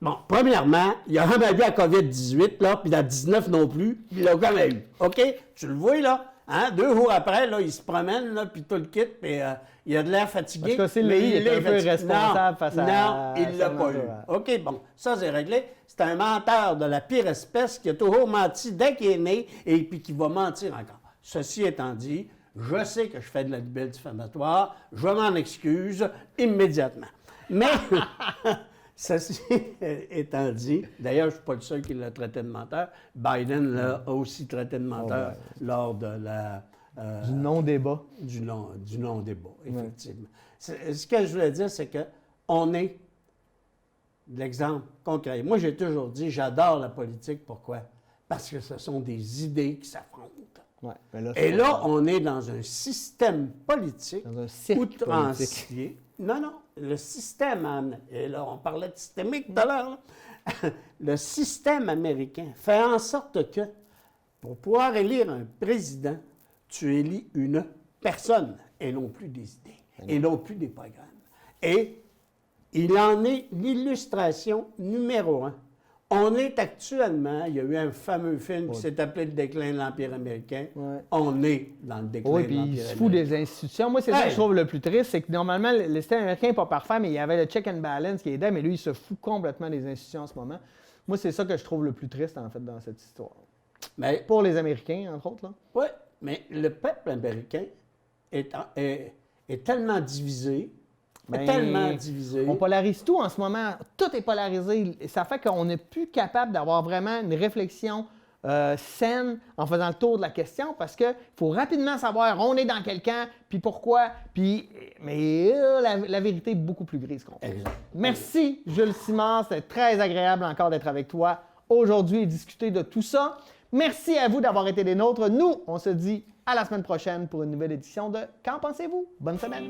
Bon, premièrement, il n'a jamais eu la COVID-18, là, puis la 19 non plus, il l'a jamais eu. OK? Tu le vois, là? Hein? 2 jours après, là, il se promène, là, puis tout le kit, puis il a de l'air fatigué. Parce que il est un peu responsable face à... Non, il ne l'a pas eu. OK, bon, ça, c'est réglé. C'est un menteur de la pire espèce qui a toujours menti dès qu'il est né et puis qui va mentir encore. Ceci étant dit, je sais que je fais de la libelle diffamatoire, je m'en excuse immédiatement. Mais... Ceci étant dit, d'ailleurs, je ne suis pas le seul qui l'a traité de menteur. Biden l'a aussi traité de menteur lors de la... du non-débat. Du non-débat, effectivement. Ce que je voulais dire, c'est qu'on est l'exemple concret. Moi, j'ai toujours dit, j'adore la politique. Pourquoi? Parce que ce sont des idées qui s'affrontent. Ouais, là, et là, on est dans un système politique outrancier. Non, le système, et là, on parlait de systémique tout à l'heure, le système américain fait en sorte que, pour pouvoir élire un président, tu élis une personne, et non plus des idées, et non plus des programmes. Et il en est l'illustration numéro 1. On est actuellement, il y a eu un fameux film qui s'est appelé « Le déclin de l'Empire américain ». On est dans le déclin de l'Empire américain. Il se fout des institutions. Moi, c'est ça que je trouve le plus triste, c'est que normalement, le système américain n'est pas parfait, mais il y avait le check and balance qui aidait, mais lui, il se fout complètement des institutions en ce moment. Moi, c'est ça que je trouve le plus triste, en fait, dans cette histoire. Mais, pour les Américains, entre autres. Oui, mais le peuple américain est tellement divisé. Tellement divisé. On polarise tout en ce moment. Tout est polarisé. Ça fait qu'on n'est plus capable d'avoir vraiment une réflexion saine en faisant le tour de la question parce qu'il faut rapidement savoir on est dans quel camp, puis pourquoi, puis... Mais la vérité est beaucoup plus grise qu'on pense. Merci, Jules Simard. C'était très agréable encore d'être avec toi aujourd'hui et discuter de tout ça. Merci à vous d'avoir été des nôtres. Nous, on se dit à la semaine prochaine pour une nouvelle édition de Qu'en pensez-vous? Bonne semaine!